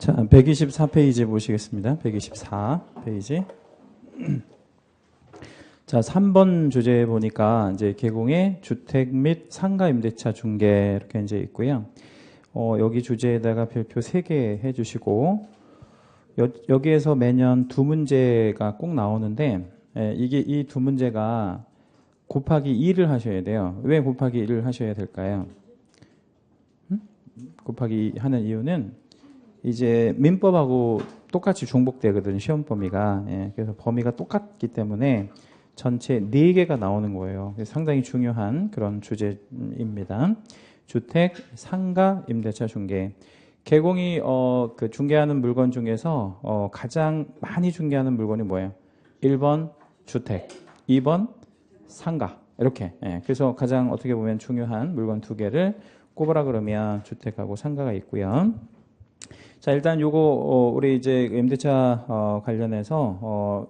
자, 124페이지 보시겠습니다. 124페이지. 자, 3번 주제 보니까 이제 개공의 주택 및 상가 임대차 중개 이렇게 이제 있고요. 여기 주제에다가 별표 3개 해주시고, 여기에서 매년 두 문제가 꼭 나오는데, 이게 이 두 문제가 곱하기 2를 하셔야 돼요. 왜 곱하기 1을 하셔야 될까요? 곱하기 2 하는 이유는 이제 민법하고 똑같이 중복되거든요. 시험 범위가. 그래서 범위가 똑같기 때문에 전체 4개가 나오는 거예요. 상당히 중요한 그런 주제입니다. 주택, 상가, 임대차 중개. 개공이 그 중개하는 물건 중에서 가장 많이 중개하는 물건이 뭐예요? 1번 주택, 2번 상가. 이렇게. 그래서 가장 어떻게 보면 중요한 물건 2개를 꼽으라 그러면 주택하고 상가가 있고요. 자, 일단 요거 우리 이제 임대차 관련해서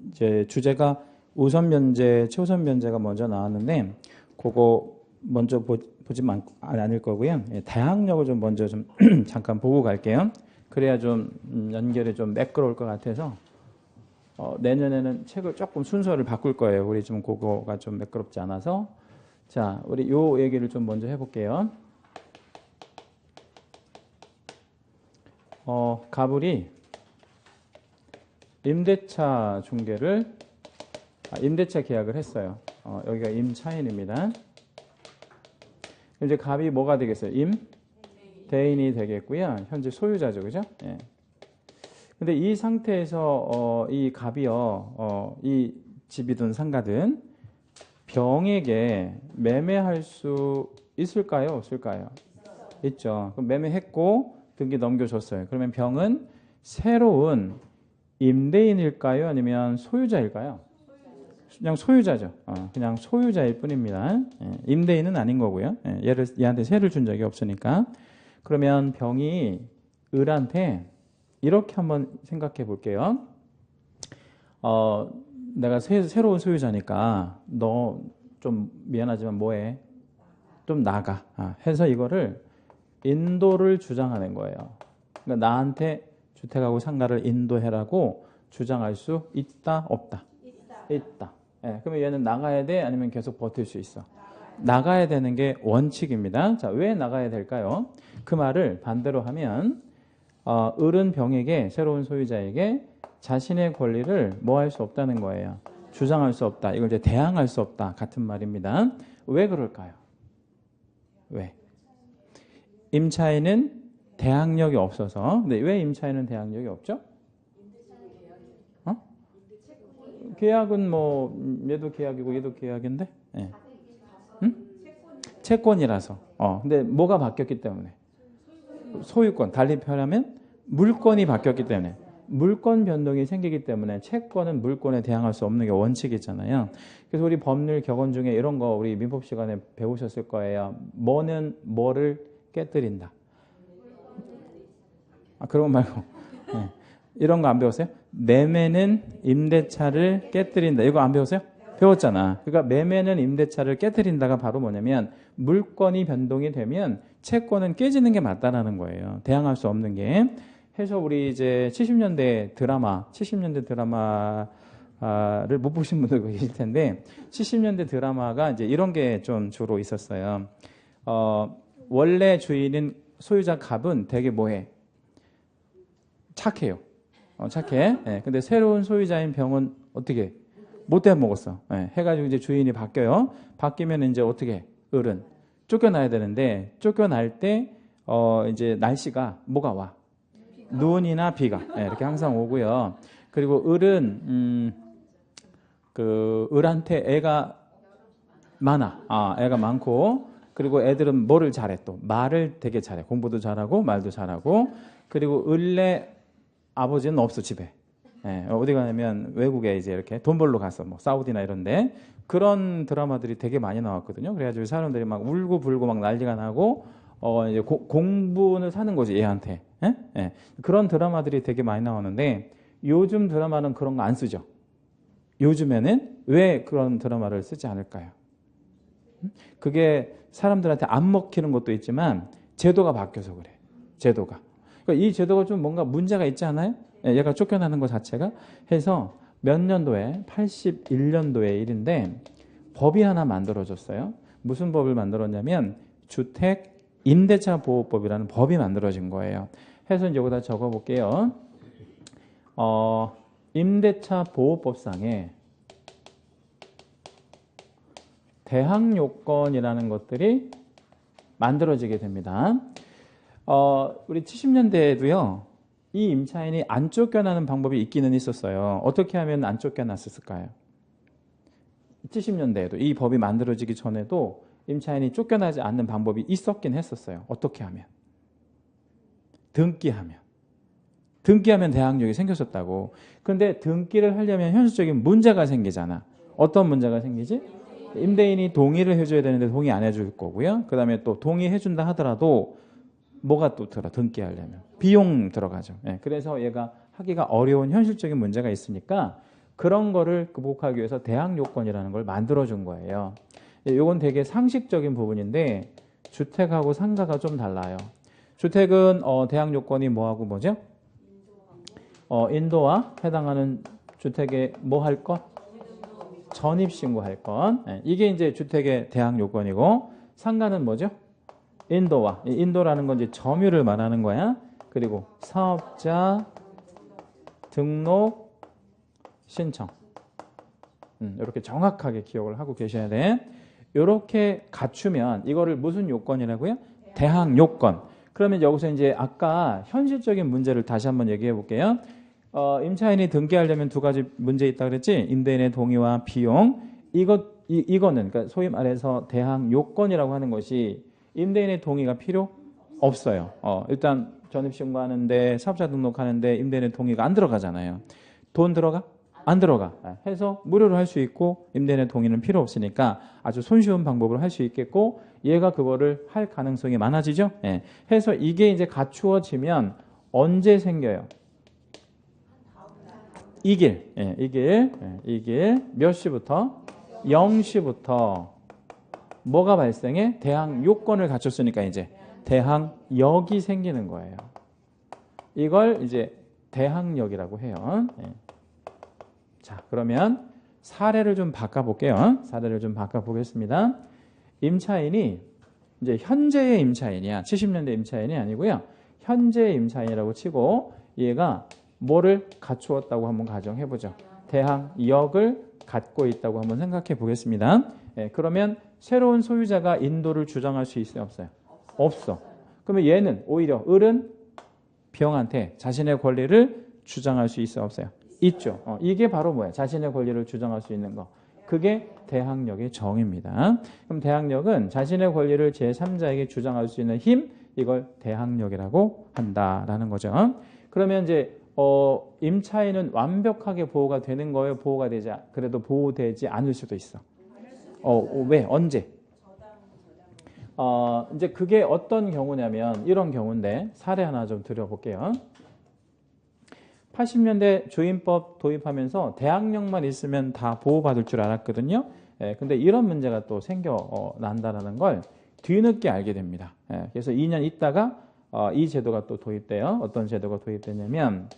이제 주제가 우선 면제, 최우선 면제가 먼저 나왔는데 그거 먼저 보지 않을 거고요. 다항력을 좀 먼저 좀 잠깐 보고 갈게요. 그래야 좀 연결이 좀 매끄러울 것 같아서 내년에는 책을 조금 순서를 바꿀 거예요. 우리 좀 그거가 좀 매끄럽지 않아서. 자, 우리 요 얘기를 좀 먼저 해볼게요. 가불이 임대차 중개를 임대차 계약을 했어요. 여기가 임차인입니다. 이제 갑이 뭐가 되겠어요? 대인이 되겠고요. 현재 소유자죠, 그죠? 예. 근데 이 상태에서 이 갑이요, 이 집이든 상가든 병에게 매매할 수 있을까요? 없을까요? 있죠. 그럼 매매했고 등기 넘겨줬어요. 그러면 병은 새로운 임대인일까요? 아니면 소유자일까요? 그냥 소유자죠. 그냥 소유자일 뿐입니다. 임대인은 아닌 거고요. 얘한테 세를 준 적이 없으니까. 그러면 병이 을한테 이렇게 한번 생각해 볼게요. 내가 새로운 소유자니까 너 좀 미안하지만 뭐해? 좀 나가. 해서 이거를 인도를 주장하는 거예요. 그러니까 나한테 주택하고 상가를 인도해라고 주장할 수 있다, 없다? 있다. 그러면 얘는 나가야 돼? 아니면 계속 버틸 수 있어? 나가야 되는 게 원칙입니다. 자, 왜 나가야 될까요? 그 말을 반대로 하면 을은 병에게, 새로운 소유자에게 자신의 권리를 뭐 할 수 없다는 거예요. 주장할 수 없다. 이걸 이제 대항할 수 없다. 같은 말입니다. 왜 그럴까요? 왜? 임차인은 대항력이 없어서. 근데 왜 임차인은 대항력이 없죠? 계약은 뭐 얘도 계약이고 얘도 계약인데. 응? 채권이라서. 근데 뭐가 바뀌었기 때문에? 소유권. 달리 표현하면 물건이 바뀌었기 때문에. 물건 변동이 생기기 때문에 채권은 물건에 대항할 수 없는 게 원칙이잖아요. 그래서 우리 법률 격언 중에 이런 거 우리 민법 시간에 배우셨을 거예요. 뭐는 뭐를 깨뜨린다. 그런 거 말고. 이런 거 안 배웠어요? 매매는 임대차를 깨뜨린다. 이거 안 배웠어요? 배웠잖아. 그러니까 매매는 임대차를 깨뜨린다가 바로 뭐냐면 물건이 변동이 되면 채권은 깨지는 게 맞다라는 거예요. 대항할 수 없는 게. 해서 우리 이제 70년대 드라마를 못 보신 분들 계실 텐데 70년대 드라마가 이제 이런 게 좀 주로 있었어요. 원래 주인은 소유자 갑은 되게 뭐해? 착해요. 착해. 근데 새로운 소유자인 병은 어떻게? 못돼 먹었어. 해가지고 이제 주인이 바뀌어요. 바뀌면 이제 어떻게? 을은 쫓겨나야 되는데 쫓겨날 때 이제 날씨가 뭐가 와? 눈이나 비가 이렇게 항상 오고요. 그리고 을은 그 을한테 애가 많아. 애가 많고 그리고 애들은 뭐를 잘해 또 말을 되게 잘해. 공부도 잘하고 말도 잘하고 그리고 을의 아버지는 없어 집에. 어디 가냐면 외국에 이제 이렇게 돈 벌러 갔어. 뭐 사우디나 이런데 그런 드라마들이 되게 많이 나왔거든요. 그래가지고 사람들이 막 울고 불고 막 난리가 나고 이제 공부는 사는 거지 얘한테. 그런 드라마들이 되게 많이 나오는데 요즘 드라마는 그런 거 안 쓰죠. 요즘에는 왜 그런 드라마를 쓰지 않을까요? 그게 사람들한테 안 먹히는 것도 있지만 제도가 바뀌어서 그래. 제도가. 그러니까 이 제도가 좀 뭔가 문제가 있지 않아요? 예, 얘가 쫓겨나는 것 자체가. 해서 몇 년도에 81년도의 일인데 법이 하나 만들어졌어요. 무슨 법을 만들었냐면 주택 임대차 보호법이라는 법이 만들어진 거예요. 해서 이제 여기다 적어볼게요. 임대차 보호법상에 대항 요건이라는 것들이 만들어지게 됩니다. 우리 70년대에도요, 이 임차인이 안 쫓겨나는 방법이 있기는 있었어요. 어떻게 하면 안 쫓겨났을까요? 70년대에도 이 법이 만들어지기 전에도 임차인이 쫓겨나지 않는 방법이 있었긴 했었어요. 어떻게 하면? 등기하면. 등기하면 대항력이 생겼었다고. 근데 등기를 하려면 현실적인 문제가 생기잖아. 어떤 문제가 생기지? 임대인이 동의를 해줘야 되는데 동의 안 해줄 거고요. 그 다음에 또 동의해준다 하더라도 뭐가 또 들어? 등기하려면 비용 들어가죠. 예, 그래서 얘가 하기가 어려운 현실적인 문제가 있으니까 그런 거를 극복하기 위해서 대항 요건이라는 걸 만들어준 거예요. 이건 되게 상식적인 부분인데 주택하고 상가가 좀 달라요. 주택은 대항 요건이 뭐하고 뭐죠? 인도와 해당하는 주택에 뭐 할 것? 전입신고할 것. 예, 이게 이제 주택의 대항 요건이고, 상가는 뭐죠? 인도와. 인도라는 건 이제 점유를 말하는 거야. 그리고 사업자 등록 신청. 이렇게 정확하게 기억을 하고 계셔야 돼. 이렇게 갖추면 이거를 무슨 요건이라고요? 대항 요건. 그러면 여기서 이제 아까 현실적인 문제를 다시 한번 얘기해 볼게요. 임차인이 등기하려면 두 가지 문제 있다 그랬지? 임대인의 동의와 비용. 이거는 그러니까 소위 말해서 대항 요건이라고 하는 것이 임대인의 동의가 필요 없어요. 일단 전입신고하는데 사업자 등록하는데 임대인의 동의가 안 들어가잖아요. 돈 들어가? 안 들어가. 해서 무료로 할 수 있고 임대인의 동의는 필요 없으니까 아주 손쉬운 방법으로 할 수 있겠고 얘가 그거를 할 가능성이 많아지죠. 예. 해서 이게 이제 갖추어지면 언제 생겨요? 이 길. 예, 이 길. 몇 시부터? 0시부터 뭐가 발생해? 대항 요건을 갖췄으니까 이제 대항역이 생기는 거예요. 이걸 이제 대항역이라고 해요. 예. 자, 그러면 사례를 좀 바꿔볼게요. 사례를 좀 바꿔보겠습니다. 임차인이 이제 현재의 임차인이야. 70년대 임차인이 아니고요. 현재의 임차인이라고 치고 얘가 뭐를 갖추었다고 한번 가정해보죠. 대항역을 갖고 있다고 한번 생각해 보겠습니다. 예, 그러면 새로운 소유자가 인도를 주장할 수 있어요? 없어요? 없어. 그러면 얘는 오히려 을은 B형한테 자신의 권리를 주장할 수 있어요? 없어요? 있죠. 이게 바로 뭐야? 자신의 권리를 주장할 수 있는 거. 그게 대항력의 정의입니다. 그럼 대항력은 자신의 권리를 제3자에게 주장할 수 있는 힘, 이걸 대항력이라고 한다라는 거죠. 그러면 이제 임차인은 완벽하게 보호가 되는 거예요? 보호가 되지, 그래도 보호되지 않을 수도 있어. 왜? 언제? 이제 그게 어떤 경우냐면 이런 경우인데 사례 하나 좀 드려볼게요. 80년대 조인법 도입하면서 대항력만 있으면 다 보호받을 줄 알았거든요. 근데 이런 문제가 또 생겨난다는 걸 뒤늦게 알게 됩니다. 그래서 2년 있다가 이 제도가 또 도입돼요. 어떤 제도가 도입되냐면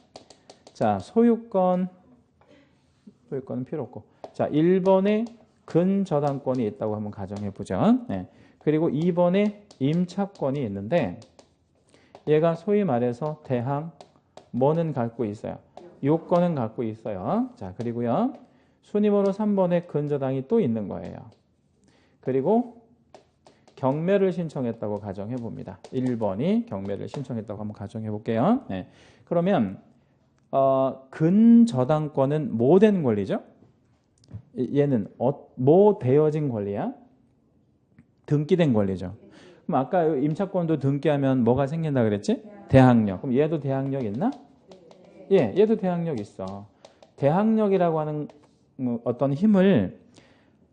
자, 소유권은 필요 없고 자, 1번에 근저당권이 있다고 한번 가정해 보죠. 그리고 2번에 임차권이 있는데 얘가 소위 말해서 대항 뭐는 갖고 있어요? 요건은 갖고 있어요. 자, 그리고요. 순위번호 3번에 근저당이 또 있는 거예요. 그리고 경매를 신청했다고 가정해 봅니다. 1번이 경매를 신청했다고 한번 가정해 볼게요. 그러면 근저당권은 뭐 된 권리죠? 얘는 뭐 되어진 권리야? 등기된 권리죠. 그럼 아까 임차권도 등기하면 뭐가 생긴다 그랬지? 대항력. 그럼 얘도 대항력 있나? 예, 얘도 대항력 있어. 대항력이라고 하는 어떤 힘을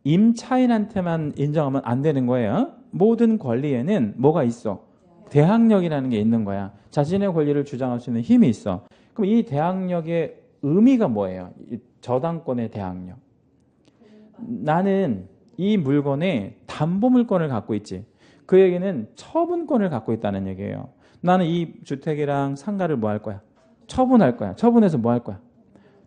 임차인한테만 인정하면 안 되는 거예요. 모든 권리에는 뭐가 있어? 대항력이라는 게 있는 거야. 자신의 권리를 주장할 수 있는 힘이 있어. 그럼 이 대항력의 의미가 뭐예요? 이 저당권의 대항력. 나는 이 물건에 담보물권을 갖고 있지. 그 얘기는 처분권을 갖고 있다는 얘기예요. 나는 이 주택이랑 상가를 뭐 할 거야? 처분할 거야. 처분해서 뭐 할 거야?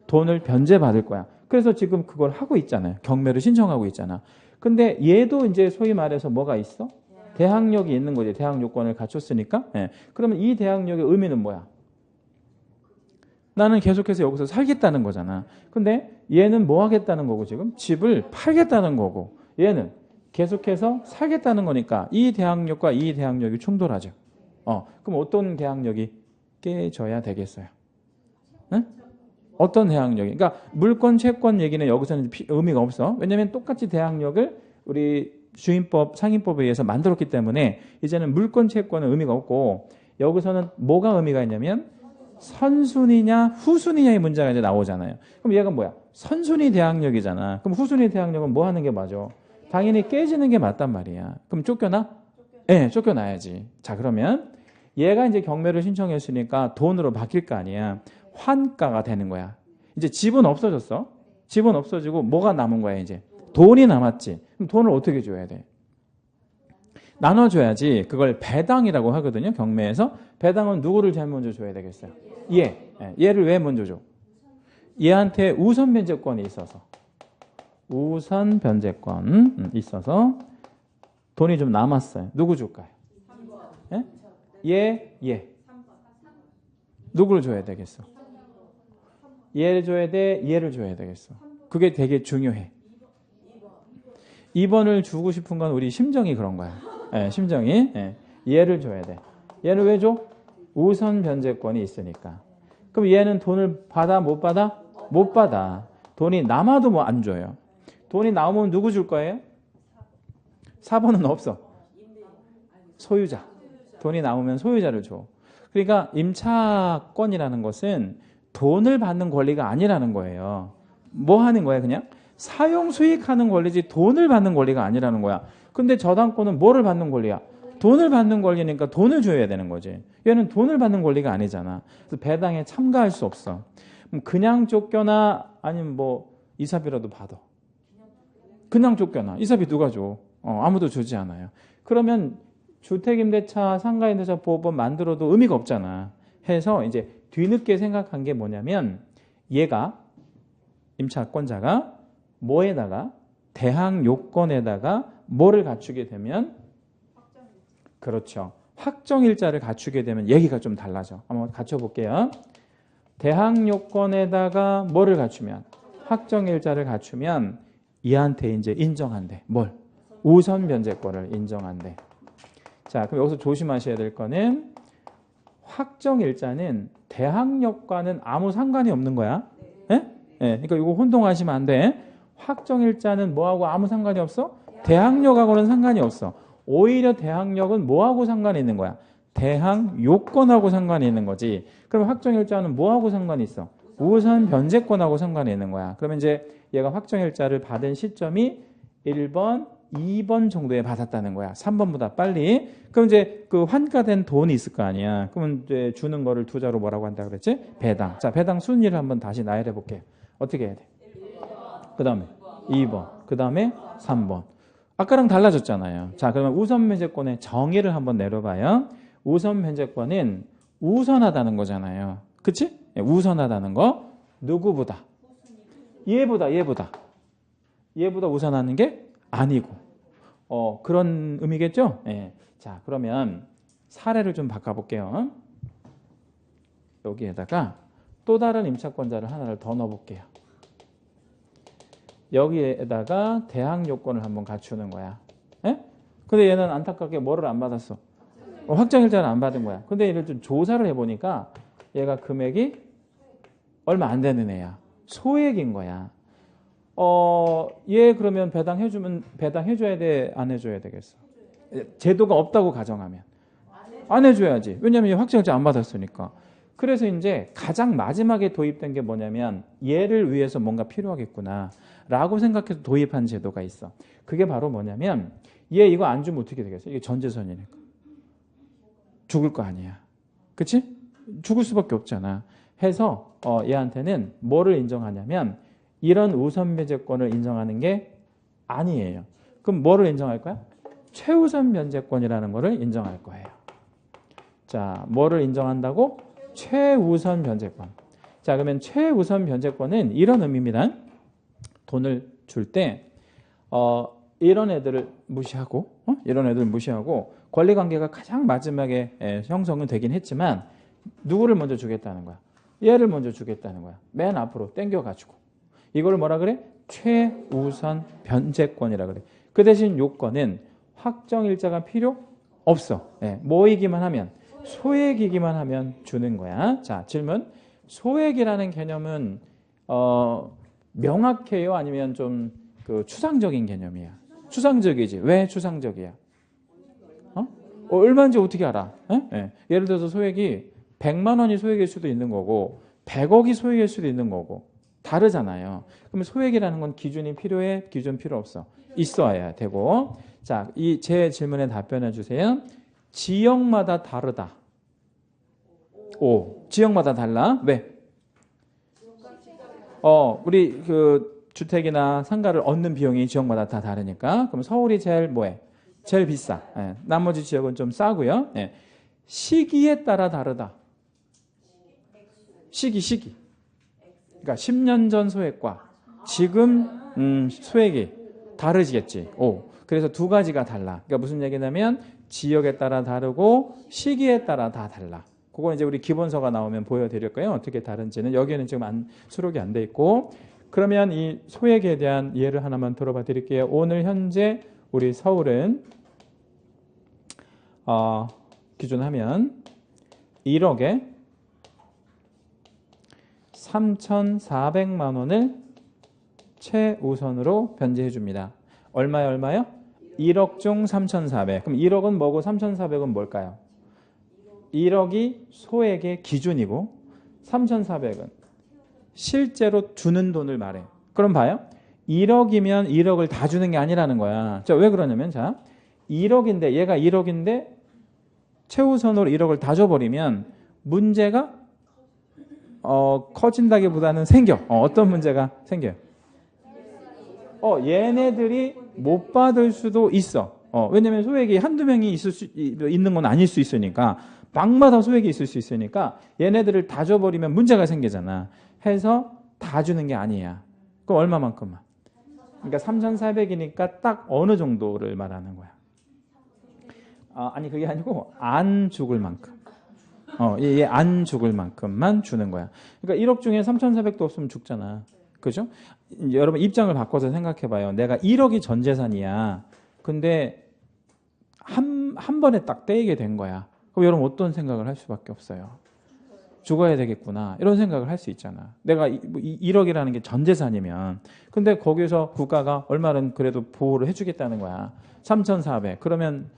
돈을 변제받을 거야. 그래서 지금 그걸 하고 있잖아요. 경매를 신청하고 있잖아. 근데 얘도 이제 소위 말해서 뭐가 있어? 대항력이 있는 거지. 대항 요건을 갖췄으니까. 예. 그러면 이 대항력의 의미는 뭐야? 나는 계속해서 여기서 살겠다는 거잖아. 근데 얘는 뭐 하겠다는 거고 지금? 집을 팔겠다는 거고 얘는 계속해서 살겠다는 거니까 이 대항력과 이 대항력이 충돌하죠. 그럼 어떤 대항력이 깨져야 되겠어요? 응? 어떤 대항력이? 그러니까 물권, 채권 얘기는 여기서는 의미가 없어. 왜냐하면 똑같이 대항력을 우리 주임법, 상임법에 의해서 만들었기 때문에 이제는 물권, 채권은 의미가 없고 여기서는 뭐가 의미가 있냐면 선순위냐 후순위냐의 문제가 이제 나오잖아요. 그럼 얘가 뭐야? 선순위 대항력이잖아. 그럼 후순위 대항력은 뭐 하는 게 맞아? 당연히 깨지는 게 맞단 말이야. 그럼 쫓겨나? 네, 쫓겨나야지. 자, 그러면 얘가 이제 경매를 신청했으니까 돈으로 바뀔 거 아니야. 환가가 되는 거야. 이제 집은 없어졌어. 집은 없어지고 뭐가 남은 거야, 이제? 돈이 남았지. 그럼 돈을 어떻게 줘야 돼? 나눠줘야지. 그걸 배당이라고 하거든요. 경매에서. 배당은 누구를 제일 먼저 줘야 되겠어요? 얘를 왜 먼저 줘? 얘한테 우선 변제권이 있어서. 우선 변제권 있어서 돈이 좀 남았어요. 누구 줄까요? 얘. 누구를 줘야 되겠어? 얘를 줘야 돼? 얘를 줘야 되겠어? 그게 되게 중요해. 2번을 주고 싶은 건 우리 심정이 그런 거야. 심정이. 얘를 줘야 돼. 얘를 왜 줘? 우선 변제권이 있으니까. 그럼 얘는 돈을 받아? 못 받아? 못 받아. 돈이 남아도 뭐 안 줘요. 돈이 나오면 누구 줄 거예요? 4번은 없어. 소유자. 돈이 나오면 소유자를 줘. 그러니까 임차권이라는 것은 돈을 받는 권리가 아니라는 거예요. 뭐 하는 거야 그냥? 사용 수익하는 권리지 돈을 받는 권리가 아니라는 거야. 근데 저당권은 뭐를 받는 권리야? 돈을 받는 권리니까 돈을 줘야 되는 거지. 얘는 돈을 받는 권리가 아니잖아. 그래서 배당에 참가할 수 없어. 그냥 쫓겨나 아니면 뭐 이사비라도 받아. 그냥 쫓겨나. 이사비 누가 줘? 아무도 주지 않아요. 그러면 주택임대차, 상가임대차 보호법 만들어도 의미가 없잖아. 해서 이제 뒤늦게 생각한 게 뭐냐면 얘가 임차권자가 뭐에다가 대항 요건에다가 뭐를 갖추게 되면 그렇죠. 확정일자를 갖추게 되면 얘기가 좀 달라져. 한번 갖춰볼게요. 대항 요건에다가 뭐를 갖추면 확정일자를 갖추면 얘한테 이제 인정한대. 뭘? 우선 변제권을 인정한대. 자, 그럼 여기서 조심하셔야 될 거는 확정일자는 대항력과는 아무 상관이 없는 거야. 그러니까 이거 혼동하시면 안 돼. 확정일자는 뭐하고 아무 상관이 없어? 대항력하고는 상관이 없어. 오히려 대항력은 뭐하고 상관이 있는 거야? 대항 요건하고 상관이 있는 거지. 그럼 확정일자는 뭐하고 상관이 있어? 우선 변제권하고 상관이 있는 거야. 그러면 이제 얘가 확정일자를 받은 시점이 1번, 2번 정도에 받았다는 거야. 3번보다 빨리. 그럼 이제 그 환가된 돈이 있을 거 아니야. 그러면 이제 주는 거를 투자로 뭐라고 한다 그랬지? 배당. 자, 배당 순위를 한번 다시 나열해 볼게요. 어떻게 해야 돼? 그 다음에 2번. 그 다음에 3번. 아까랑 달라졌잖아요. 자, 그러면 우선 변제권의 정의를 한번 내려봐요. 우선 변제권은 우선하다는 거잖아요. 그치? 우선하다는 거. 누구보다? 얘보다 우선하는 게 아니고. 그런 의미겠죠? 자, 그러면 사례를 좀 바꿔볼게요. 여기에다가 또 다른 임차권자를 하나를 더 넣어볼게요. 여기에다가 대항 요건을 한번 갖추는 거야. 근데 얘는 안타깝게 뭐를 안 받았어? 확정일자는 안 받은 거야. 근데 얘를 좀 조사를 해보니까 얘가 금액이 얼마 안 되는 애야. 소액인 거야. 얘 그러면 배당해주면 배당해줘야 돼? 안 해줘야 되겠어? 제도가 없다고 가정하면 안 해줘야지. 왜냐면 얘 확정일자 안 받았으니까. 그래서 이제 가장 마지막에 도입된 게 뭐냐면 얘를 위해서 뭔가 필요하겠구나 라고 생각해서 도입한 제도가 있어. 그게 바로 뭐냐면 얘 이거 안 주면 어떻게 되겠어? 이게 전재산이니까 죽을 거 아니야. 그치? 죽을 수밖에 없잖아. 해서 얘한테는 뭐를 인정하냐면 이런 우선 변제권을 인정하는 게 아니에요. 그럼 뭐를 인정할 거야? 최우선 변제권이라는 거를 인정할 거예요. 자, 뭐를 인정한다고? 최우선 변제권. 자, 그러면 최우선 변제권은 이런 의미입니다. 돈을 줄 때, 이런 애들을 무시하고, 이런 애들을 무시하고, 권리관계가 가장 마지막에 형성은 되긴 했지만, 누구를 먼저 주겠다는 거야? 얘를 먼저 주겠다는 거야. 맨 앞으로 땡겨가지고. 이걸 뭐라 그래? 최우선 변제권이라 그래. 그 대신 요건은 확정일자가 필요 없어. 뭐이기만 하면, 소액이기만 하면 주는 거야. 자, 질문. 소액이라는 개념은, 명확해요? 아니면 좀 그 추상적인 개념이야? 추상적이지. 왜 추상적이야? 얼마인지 어떻게 알아? 예를 들어서 소액이 100만 원이 소액일 수도 있는 거고 100억이 소액일 수도 있는 거고 다르잖아요. 그러면 소액이라는 건 기준이 필요해? 기준 필요 없어? 있어야 되고. 자, 이 제 질문에 답변해 주세요. 지역마다 다르다. 오, 지역마다 달라. 왜? 우리 그 주택이나 상가를 얻는 비용이 지역마다 다 다르니까. 그럼 서울이 제일 뭐해? 제일 비싸. 나머지 지역은 좀 싸고요. 시기에 따라 다르다. 시기. 그러니까 10년 전 소액과 지금 소액이 다르겠지. 그래서 두 가지가 달라. 그러니까 무슨 얘기냐면 지역에 따라 다르고 시기에 따라 다 달라. 그건 이제 우리 기본서가 나오면 보여드릴 거예요. 어떻게 다른지는. 여기는 지금 수록이 안 돼 있고. 그러면 이 소액에 대한 예를 하나만 들어봐 드릴게요. 오늘 현재 우리 서울은 기준하면 1억에 3,400만 원을 최우선으로 변제해 줍니다. 얼마요? 1억 중 3,400. 그럼 1억은 뭐고 3,400은 뭘까요? 1억이 소액의 기준이고 3,400은 실제로 주는 돈을 말해. 그럼 봐요. 1억이면 1억을 다 주는 게 아니라는 거야. 자, 왜 그러냐면, 자, 1억인데, 얘가 1억인데, 최우선으로 1억을 다 줘버리면, 문제가, 커진다기보다는 생겨. 어떤 문제가 생겨요? 얘네들이 못 받을 수도 있어. 왜냐면 소액이 한두 명이 있는 건 아닐 수 있으니까, 방마다 소액이 있을 수 있으니까, 얘네들을 다 줘버리면 문제가 생기잖아. 해서 다 주는 게 아니야. 그럼 얼마만큼만? 그러니까 3,400이니까 딱 어느 정도를 말하는 거야. 아니 그게 아니고 안 죽을 만큼. 얘 안 죽을 만큼만 주는 거야. 그러니까 1억 중에 3,400도 없으면 죽잖아. 그죠? 여러분 입장을 바꿔서 생각해 봐요. 내가 1억이 전 재산이야. 근데 한 번에 딱 떼이게 된 거야. 그럼 여러분 어떤 생각을 할 수밖에 없어요. 죽어야 되겠구나 이런 생각을 할 수 있잖아. 내가 1억이라는 게 전 재산이면 근데 거기서 국가가 얼마는 그래도 보호를 해주겠다는 거야. 3,400 그러면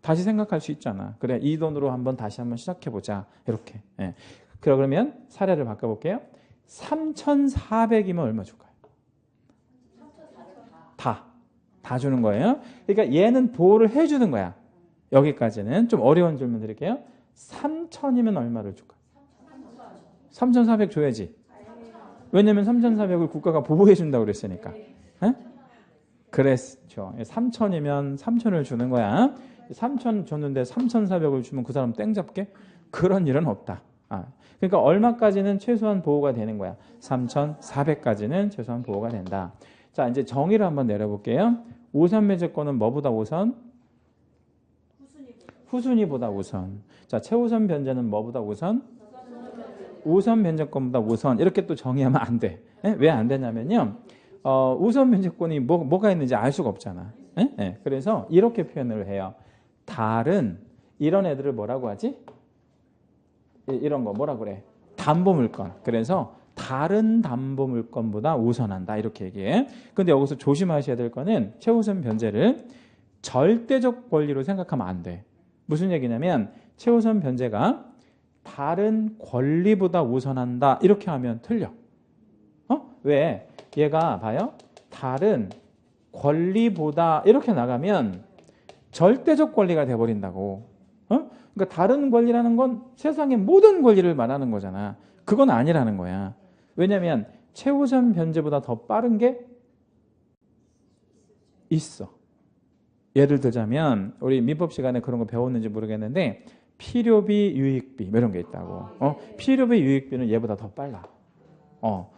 다시 생각할 수 있잖아. 그래 이 돈으로 다시 한번 시작해보자 이렇게. 그러면 사례를 바꿔볼게요. 3,400이면 얼마 줄까요? 다 주는 거예요. 그러니까 얘는 보호를 해주는 거야. 여기까지는 좀 어려운 질문 드릴게요. 3,000이면 얼마를 줄까요? 3,400 줘야지. 왜냐면 3,400을 국가가 보호해 준다고 그랬으니까. 그랬죠. 3,000이면 3,000을 주는 거야. 3,000 줬는데 3,400을 주면 그 사람 땡 잡게? 그런 일은 없다. 그러니까 얼마까지는 최소한 보호가 되는 거야. 3,400까지는 최소한 보호가 된다. 자, 이제 정의를 한번 내려볼게요. 우선 변제권은 뭐보다 우선? 후순위보다 우선. 자, 최우선 변제는 뭐보다 우선? 우선 변제권보다 우선. 이렇게 또 정의하면 안 돼. 왜 안 되냐면요. 우선 변제권이 뭐가 있는지 알 수가 없잖아. 그래서 이렇게 표현을 해요. 다른 이런 애들을 뭐라고 하지? 이런 거 뭐라 그래? 담보물권. 그래서 다른 담보물권보다 우선한다 이렇게 얘기해. 근데 여기서 조심하셔야 될 거는 최우선 변제를 절대적 권리로 생각하면 안 돼. 무슨 얘기냐면 최우선 변제가 다른 권리보다 우선한다 이렇게 하면 틀려. 왜? 얘가 봐요. 다른 권리보다 이렇게 나가면 절대적 권리가 돼버린다고. 그러니까 다른 권리라는 건 세상의 모든 권리를 말하는 거잖아. 그건 아니라는 거야. 왜냐하면 최우선 변제보다 더 빠른 게 있어. 예를 들자면 우리 민법 시간에 그런 거 배웠는지 모르겠는데 필요비, 유익비 뭐 이런 게 있다고. 필요비, 유익비는 얘보다 더 빨라.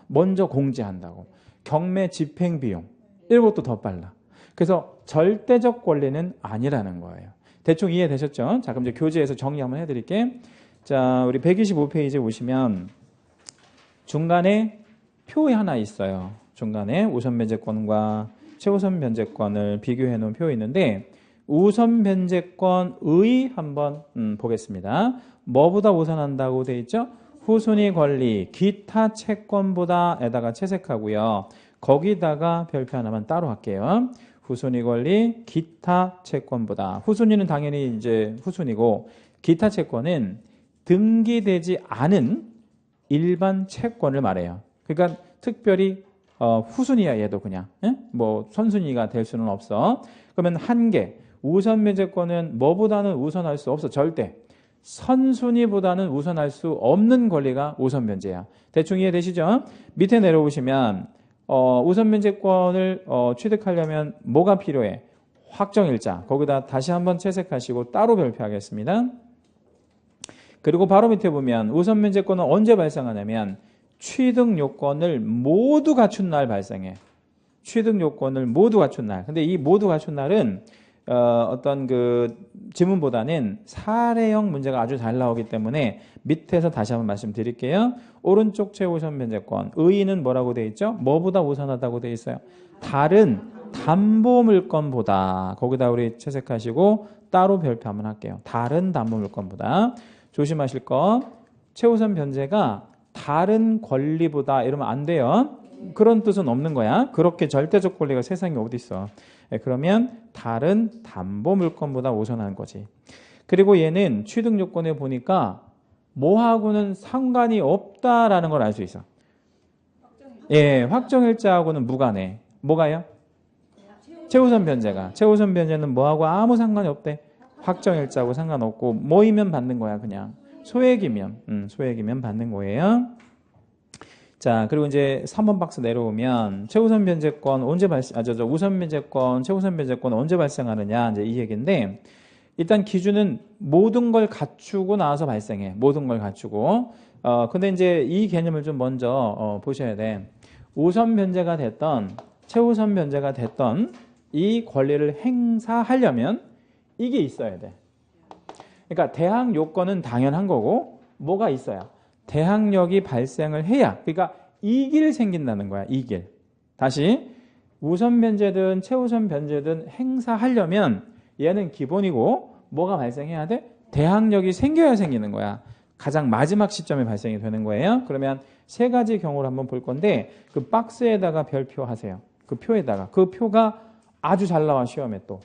먼저 공제한다고. 경매 집행 비용 이것도 더 빨라. 그래서 절대적 권리는 아니라는 거예요. 대충 이해되셨죠? 자, 그럼 이제 교재에서 정리 한번 해드릴게. 자, 우리 125페이지에 보시면 중간에 표 하나 있어요. 중간에 우선 변제권과 최우선 변제권을 비교해 놓은 표 있는데 우선 변제권의 한번 보겠습니다. 뭐보다 우선한다고 돼 있죠? 후순위 권리, 기타 채권보다에다가 채색하고요. 거기다가 별표 하나만 따로 할게요. 후순위 권리, 기타 채권보다. 후순위는 당연히 이제 후순위고 기타 채권은 등기되지 않은 일반 채권을 말해요. 그러니까 특별히 후순위야 얘도 그냥 뭐 선순위가 될 수는 없어. 그러면 한 개. 우선 변제권은 뭐보다는 우선할 수 없어. 절대. 선순위보다는 우선할 수 없는 권리가 우선 변제야. 대충 이해되시죠? 밑에 내려오시면 우선 변제권을 취득하려면 뭐가 필요해? 확정일자. 거기다 다시 한번 채색하시고 따로 별표하겠습니다. 그리고 바로 밑에 보면 우선 변제권은 언제 발생하냐면 취득 요건을 모두 갖춘 날 발생해. 취득 요건을 모두 갖춘 날. 근데 이 모두 갖춘 날은 어떤 그 지문보다는 사례형 문제가 아주 잘 나오기 때문에 밑에서 다시 한번 말씀드릴게요. 오른쪽 최우선 변제권. 의의는 뭐라고 돼 있죠? 뭐보다 우선하다고 돼 있어요? 다른 담보 물건보다. 거기다 우리 채색하시고 따로 별표 한번 할게요. 다른 담보 물건보다. 조심하실 거. 최우선 변제가 다른 권리보다 이러면 안 돼요. 그런 뜻은 없는 거야. 그렇게 절대적 권리가 세상에 어디 있어. 그러면 다른 담보 물건보다 우선하는 거지. 그리고 얘는 취득 요건에 보니까 뭐하고는 상관이 없다라는 걸 알 수 있어. 예, 확정일자하고는 무관해. 뭐가요? 최우선 변제가. 최우선 변제는 뭐하고 아무 상관이 없대. 확정일자하고 상관없고 뭐이면 받는 거야 그냥. 소액이면 받는 거예요. 자, 그리고 이제 3번 박스 내려오면 최우선 변제권 언제 우선 변제권, 최우선 변제권 언제 발생하느냐 이제 이 얘기인데 일단 기준은 모든 걸 갖추고 나서 발생해. 모든 걸 갖추고. 근데 이제 이 개념을 좀 먼저 보셔야 돼. 우선 변제가 됐던 최우선 변제가 됐던 이 권리를 행사하려면 이게 있어야 돼. 그러니까 대항 요건은 당연한 거고 뭐가 있어야 대항력이 발생을 해야 그러니까 이길 생긴다는 거야. 이길. 다시 우선 변제든 최우선 변제든 행사하려면 얘는 기본이고 뭐가 발생해야 돼? 대항력이 생겨야 생기는 거야. 가장 마지막 시점에 발생이 되는 거예요. 그러면 세 가지 경우를 한번 볼 건데 그 박스에다가 별표 하세요. 그 표에다가. 그 표가 아주 잘 나와 시험에 또.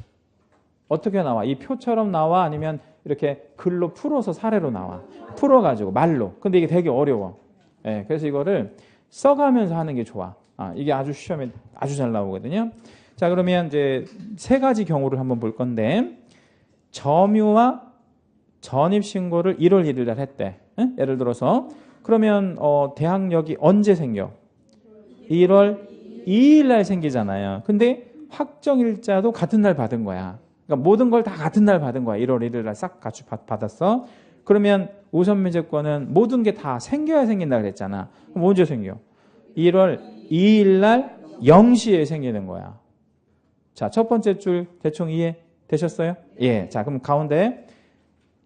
어떻게 나와? 이 표처럼 나와? 아니면 이렇게 글로 풀어서 사례로 나와? 풀어가지고 말로. 근데 이게 되게 어려워. 예, 그래서 이거를 써가면서 하는 게 좋아. 이게 아주 시험에 아주 잘 나오거든요. 자, 그러면 이제 세 가지 경우를 한번 볼 건데 점유와 전입신고를 1월 1일 날 했대. 예를 들어서 그러면 대항력이 언제 생겨? 1월 2일 날 생기잖아요. 근데 확정일자도 같은 날 받은 거야. 그러니까 모든 걸 다 같은 날 받은 거야. 1월 1일 날 싹 같이 받았어. 그러면 우선 변제권은 모든 게 다 생겨야 생긴다 그랬잖아. 그럼 언제 생겨? 1월 2일 날 0시에 생기는 거야. 자, 첫 번째 줄 대충 이해 되셨어요? 예. 자, 그럼 가운데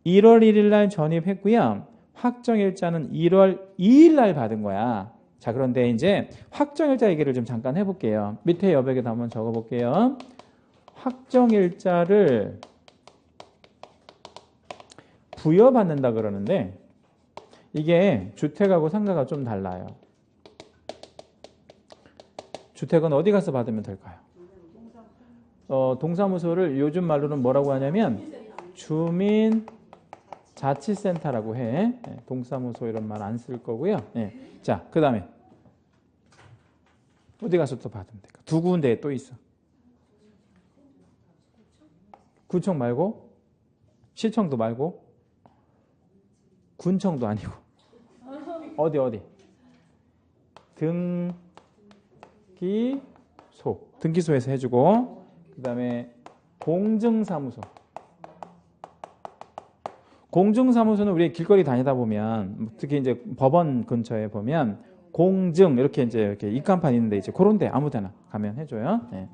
1월 1일 날 전입했고요. 확정일자는 1월 2일 날 받은 거야. 자, 그런데 이제 확정일자 얘기를 좀 잠깐 해볼게요. 밑에 여백에다 한번 적어볼게요. 확정일자를 부여받는다 그러는데 이게 주택하고 상가가 좀 달라요. 주택은 어디 가서 받으면 될까요? 동사무소를 요즘 말로는 뭐라고 하냐면 주민자치센터라고 해. 네, 동사무소 이런 말 안 쓸 거고요. 네. 자, 그 다음에 어디 가서 또 받으면 될까? 두 군데에 또 있어. 구청 말고 시청도 말고 군청도 아니고 어디 등기소에서 해주고 그 다음에 공증사무소 공증사무소는 우리 길거리 다니다 보면 특히 이제 법원 근처에 보면 공증 이렇게 이제 이렇게 입간판 있는데 이제 그런 데 아무데나 가면 해줘요. 네.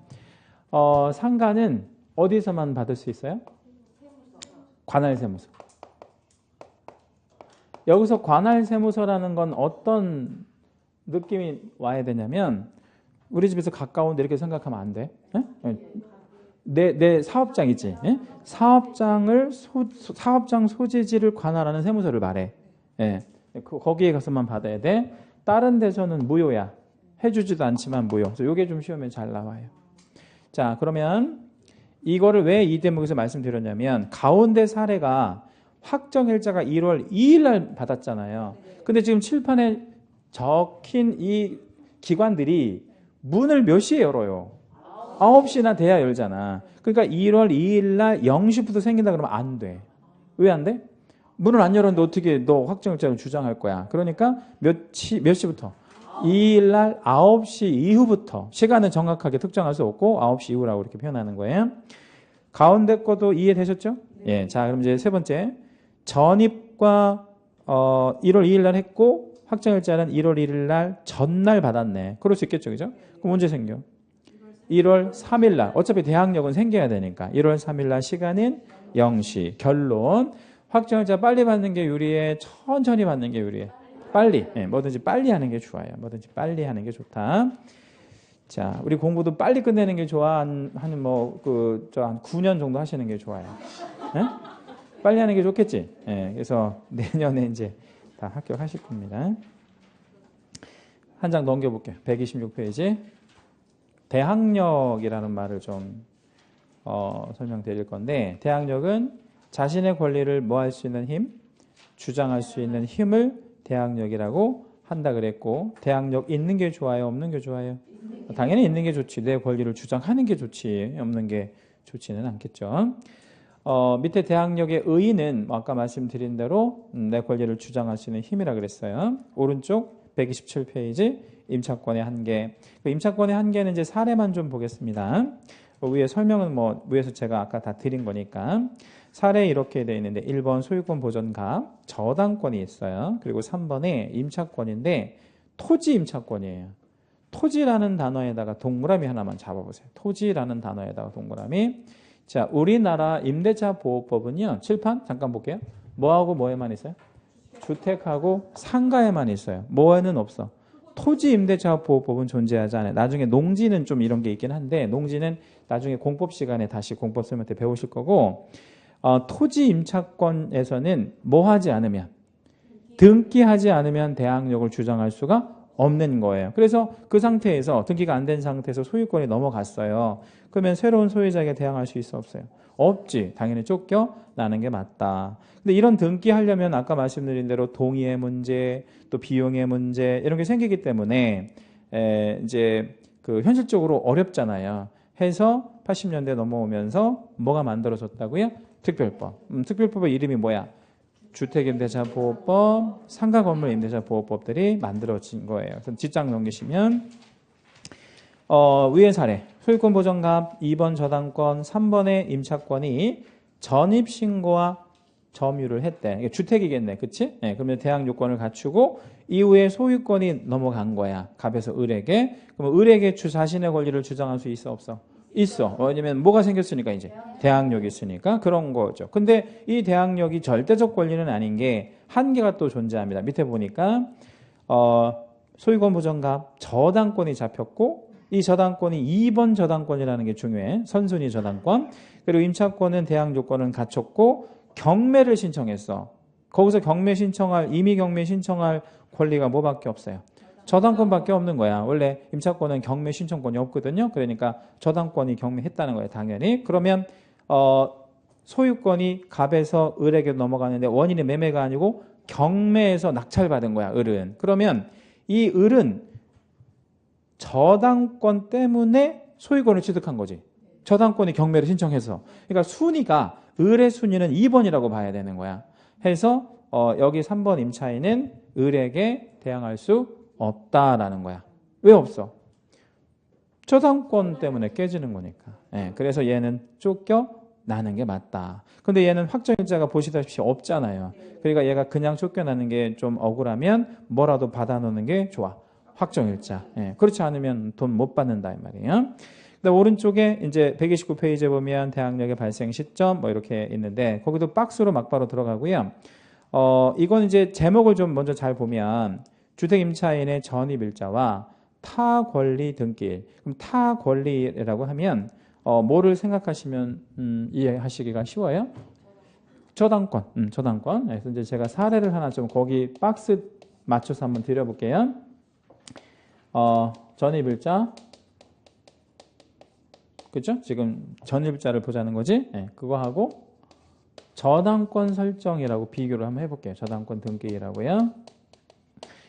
상가는 어디서만 받을 수 있어요? 관할세무서. 여기서 관할세무서라는 건 어떤 느낌이 와야 되냐면 우리 집에서 가까운데 이렇게 생각하면 안 돼. 내 사업장이지. 예? 사업장 소재지를 관할하는 세무서를 말해. 예. 거기에 가서만 받아야 돼. 다른 데서는 무효야. 해주지도 않지만 무효. 그래서 이게 좀 시험에 잘 나와요. 자, 그러면 이거를 왜 이 대목에서 말씀드렸냐면 가운데 사례가 확정일자가 1월 2일 날 받았잖아요. 근데 지금 칠판에 적힌 이 기관들이 문을 몇 시에 열어요? 9시나 돼야 열잖아. 그러니까 1월 2일 날 0시부터 생긴다 그러면 안 돼. 왜 안 돼? 문을 안 열었는데 어떻게 너 확정일자를 주장할 거야? 그러니까 몇 시부터? 2일 날 9시 이후부터. 시간은 정확하게 특정할 수 없고 9시 이후라고 이렇게 표현하는 거예요. 가운데 것도 이해되셨죠? 예. 자, 그럼 이제 세 번째. 전입과 1월 2일 날 했고 확정일자는 1월 1일 날 전날 받았네. 그럴 수 있겠죠. 그죠? 그럼 문제 생겨. 1월 3일 날. 어차피 대항력은 생겨야 되니까. 1월 3일 날 시간은 0시. 결론. 확정일자 빨리 받는 게 유리해? 천천히 받는 게 유리해? 빨리. 네, 뭐든지 빨리 하는 게 좋아요. 뭐든지 빨리 하는 게 좋다. 자, 우리 공부도 빨리 끝내는 게 좋아? 한 9년 정도 하시는 게 좋아요. 네? 빨리 하는 게 좋겠지? 네, 그래서 내년에 이제 다 합격하실 겁니다. 한 장 넘겨볼게요. 126페이지. 대항력이라는 말을 좀 설명드릴 건데, 대항력은 자신의 권리를 뭐 할 수 있는 힘? 주장할 수 있는 힘을 대항력이라고 한다 그랬고, 대항력 있는 게 좋아요? 없는 게 좋아요? 당연히 있는 게 좋지. 내 권리를 주장하는 게 좋지. 없는 게 좋지는 않겠죠. 밑에 대항력의 의의는 아까 말씀드린 대로 내 권리를 주장할 수 있는 힘이라 그랬어요. 오른쪽 127페이지 임차권의 한계. 그 임차권의 한계는 이제 사례만 좀 보겠습니다. 위에 설명은 뭐 위에서 제가 아까 다 드린 거니까. 사례 이렇게 되어 있는데 1번 소유권 보전갑 저당권이 있어요. 그리고 3번에 임차권인데 토지 임차권이에요. 토지라는 단어에다가 동그라미 하나만 잡아보세요. 토지라는 단어에다가 동그라미. 자, 우리나라 임대차 보호법은요. 칠판 잠깐 볼게요. 뭐하고 뭐에만 있어요? 주택하고 상가에만 있어요. 뭐에는 없어. 토지 임대차 보호법은 존재하지 않아요. 나중에 농지는 좀 이런 게 있긴 한데 농지는 나중에 공법 시간에 다시 공법 설명 때 배우실 거고 토지 임차권에서는 뭐 하지 않으면 등기하지 않으면 대항력을 주장할 수가 없는 거예요. 그래서 그 상태에서 등기가 안 된 상태에서 소유권이 넘어갔어요. 그러면 새로운 소유자에게 대항할 수 있어 없어요? 없지. 당연히 쫓겨나는 게 맞다. 근데 이런 등기하려면 아까 말씀드린 대로 동의의 문제, 또 비용의 문제 이런 게 생기기 때문에 이제 그 현실적으로 어렵잖아요. 해서 80년대 넘어오면서 뭐가 만들어졌다고요? 특별법. 특별법의 이름이 뭐야? 주택임대차보호법, 상가건물임대차보호법들이 만들어진 거예요. 그래서 뒷장 넘기시면 위의 사례, 소유권보전갑, 2번 저당권, 3번의 임차권이 전입신고와 점유를 했대. 이게 주택이겠네. 그치? 네, 그러면 대항요건을 갖추고 이후에 소유권이 넘어간 거야. 갑에서 을에게. 그러면 을에게 자신의 권리를 주장할 수 있어 없어? 있어. 왜냐면 뭐가 생겼으니까 이제 대항력이 있으니까 그런 거죠. 근데 이 대항력이 절대적 권리는 아닌 게 한계가 또 존재합니다. 밑에 보니까 소유권 보전갑 저당권이 잡혔고 이 저당권이 2번 저당권이라는 게 중요해. 선순위 저당권. 그리고 임차권은 대항 요건은 갖췄고 경매를 신청했어. 거기서 경매 신청할 임의 경매 신청할 권리가 뭐밖에 없어요? 저당권밖에 없는 거야. 원래 임차권은 경매 신청권이 없거든요. 그러니까 저당권이 경매했다는 거예요. 당연히. 그러면 소유권이 갑에서 을에게 넘어가는데 원인이 매매가 아니고 경매에서 낙찰받은 거야. 을은. 그러면 이 을은 저당권 때문에 소유권을 취득한 거지. 저당권이 경매를 신청해서. 그러니까 순위가 을의 순위는 2번이라고 봐야 되는 거야. 해서 여기 3번 임차인은 을에게 대항할 수 없다라는 거야. 왜 없어? 저당권 때문에 깨지는 거니까. 네, 그래서 얘는 쫓겨 나는 게 맞다. 근데 얘는 확정일자가 보시다시피 없잖아요. 그러니까 얘가 그냥 쫓겨나는 게 좀 억울하면 뭐라도 받아놓는 게 좋아. 확정일자. 예, 그렇지 않으면 돈 못 받는다 이 말이에요. 그다음 오른쪽에 이제 129페이지에 보면 대항력의 발생 시점 뭐 이렇게 있는데 거기도 박스로 막바로 들어가고요. 이건 이제 제목을 좀 먼저 잘 보면 주택 임차인의 전입일자와 타 권리 등기일. 그럼 타 권리라고 하면 뭐를 생각하시면 이해하시기가 쉬워요? 저당권. 저당권. 그래서 이제 제가 사례를 하나 좀 거기 박스 맞춰서 한번 드려볼게요. 전입일자. 그죠? 지금 전입일자를 보자는 거지? 네, 그거 하고 저당권 설정이라고 비교를 한번 해볼게요. 저당권 등기라고요.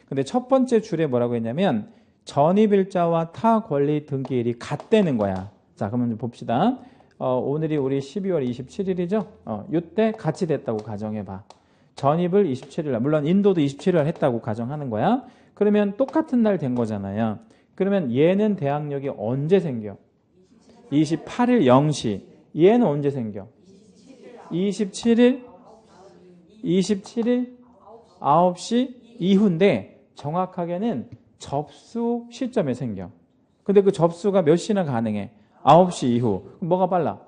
근데 첫 번째 줄에 뭐라고 했냐면 전입일자와 타 권리 등기일이 같다는 거야. 자, 그러면 좀 봅시다. 오늘이 우리 12월 27일이죠? 이때 같이 됐다고 가정해봐. 전입을 27일 날, 물론 인도도 27일 날 했다고 가정하는 거야. 그러면 똑같은 날 된 거잖아요. 그러면 얘는 대항력이 언제 생겨? 28일 0시. 얘는 언제 생겨? 27일 9시 이후인데 정확하게는 접수 시점에 생겨. 근데 그 접수가 몇 시나 가능해? 9시 이후. 그럼 뭐가 빨라?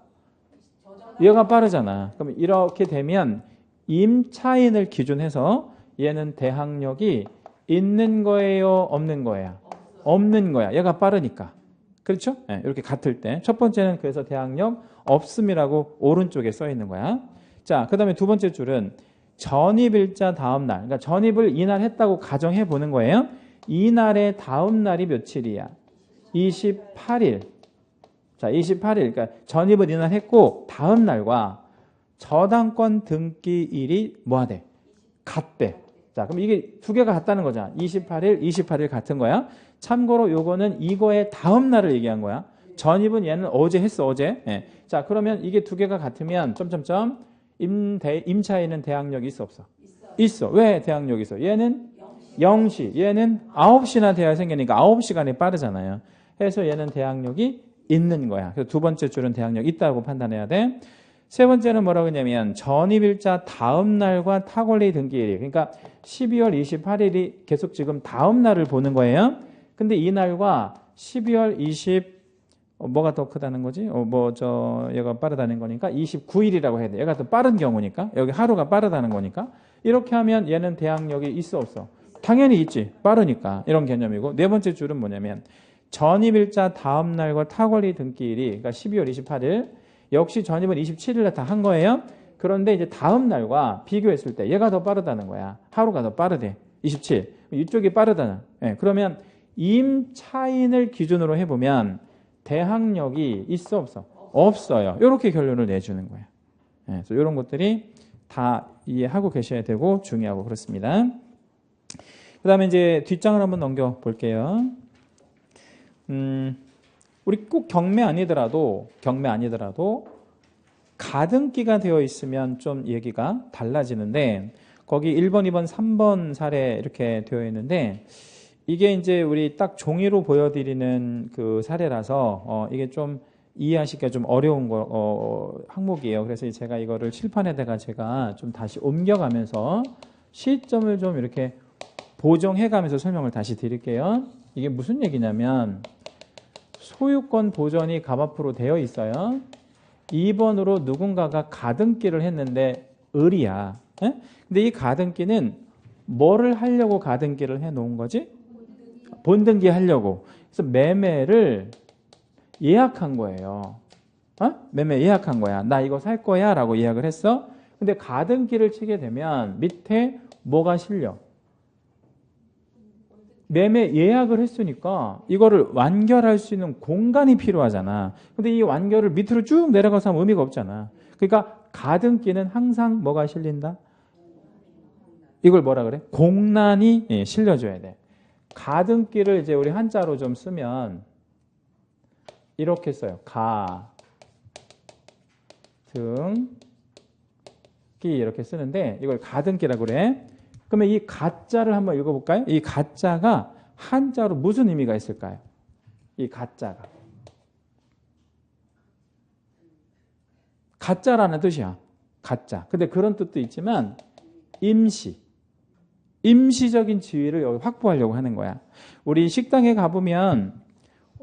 얘가 빠르잖아. 그럼 이렇게 되면 임차인을 기준해서 얘는 대항력이 있는 거예요? 없는 거야? 없는 거야. 얘가 빠르니까. 그렇죠? 네, 이렇게 같을 때. 첫 번째는 그래서 대항력 없음이라고 오른쪽에 써 있는 거야. 자, 그 다음에 두 번째 줄은 전입일자 다음 날. 그러니까 전입을 이날 했다고 가정해 보는 거예요. 이날의 다음 날이 며칠이야? 28일. 자, 28일. 그러니까 전입을 이날 했고 다음 날과 저당권 등기일이 뭐하대? 같대. 자, 그럼 이게 두 개가 같다는 거잖아. 28일 같은 거야. 참고로 요거는 이거의 다음 날을 얘기한 거야. 전입은 얘는 어제 했어, 어제. 예. 자, 그러면 이게 두 개가 같으면 점점점 임차인은 대항력이 있어, 없어? 있어. 왜 대항력이 있어? 얘는 0시, 얘는 9시나 돼야 생기니까 9시간이 빠르잖아요. 해서 얘는 대항력이 있는 거야. 그래서 두 번째 줄은 대항력 있다고 판단해야 돼. 세 번째는 뭐라고 했냐면 전입일자 다음 날과 타권리 등기일이. 그러니까 12월 28일이 계속 지금 다음 날을 보는 거예요. 근데 이 날과 12월 20 뭐가 더 크다는 거지? 얘가 빠르다는 거니까 29일이라고 해야 돼. 얘가 더 빠른 경우니까. 여기 하루가 빠르다는 거니까. 이렇게 하면 얘는 대항력이 있어 없어? 당연히 있지. 빠르니까. 이런 개념이고. 네 번째 줄은 뭐냐면 전입일자 다음 날과 타권리 등기일이 그러니까 12월 28일 역시 전입은 27일에 다 한 거예요. 그런데 이제 다음 날과 비교했을 때 얘가 더 빠르다는 거야. 하루가 더 빠르대. 27. 이쪽이 빠르다는. 네, 그러면 임차인을 기준으로 해보면 대항력이 있어 없어? 없어요. 이렇게 결론을 내주는 거예요. 네, 그래서 이런 것들이 다 이해하고 계셔야 되고 중요하고 그렇습니다. 그 다음에 이제 뒷장을 한번 넘겨볼게요. 우리 꼭 경매 아니더라도 가등기가 되어 있으면 좀 얘기가 달라지는데 거기 1번, 2번, 3번 사례 이렇게 되어 있는데 이게 이제 우리 딱 종이로 보여드리는 그 사례라서 이게 좀 이해하시기가 좀 어려운 항목이에요. 그래서 제가 이거를 칠판에다가 제가 좀 다시 옮겨가면서 시점을 좀 이렇게 보정해가면서 설명을 다시 드릴게요. 이게 무슨 얘기냐면 소유권 보전이 값 앞으로 되어 있어요. 2번으로 누군가가 가등기를 했는데 을이야. 에? 근데 이 가등기는 뭐를 하려고 가등기를 해놓은 거지? 본등기 하려고. 그래서 매매를 예약한 거예요. 매매 예약한 거야. 나 이거 살 거야 라고 예약을 했어. 근데 가등기를 치게 되면 밑에 뭐가 실려? 매매 예약을 했으니까 이거를 완결할 수 있는 공간이 필요하잖아. 근데 이 완결을 밑으로 쭉 내려가서 하면 의미가 없잖아. 그러니까 가등기는 항상 뭐가 실린다? 이걸 뭐라 그래? 공란이 실려줘야 돼. 가등기를 이제 우리 한자로 좀 쓰면 이렇게 써요. 가등기 이렇게 쓰는데 이걸 가등기라고 그래. 그러면 이 가자를 한번 읽어볼까요? 이 가자가 한자로 무슨 의미가 있을까요? 이 가자가 가짜라는 뜻이야. 가짜. 근데 그런 뜻도 있지만 임시적인 지위를 여기 확보하려고 하는 거야. 우리 식당에 가보면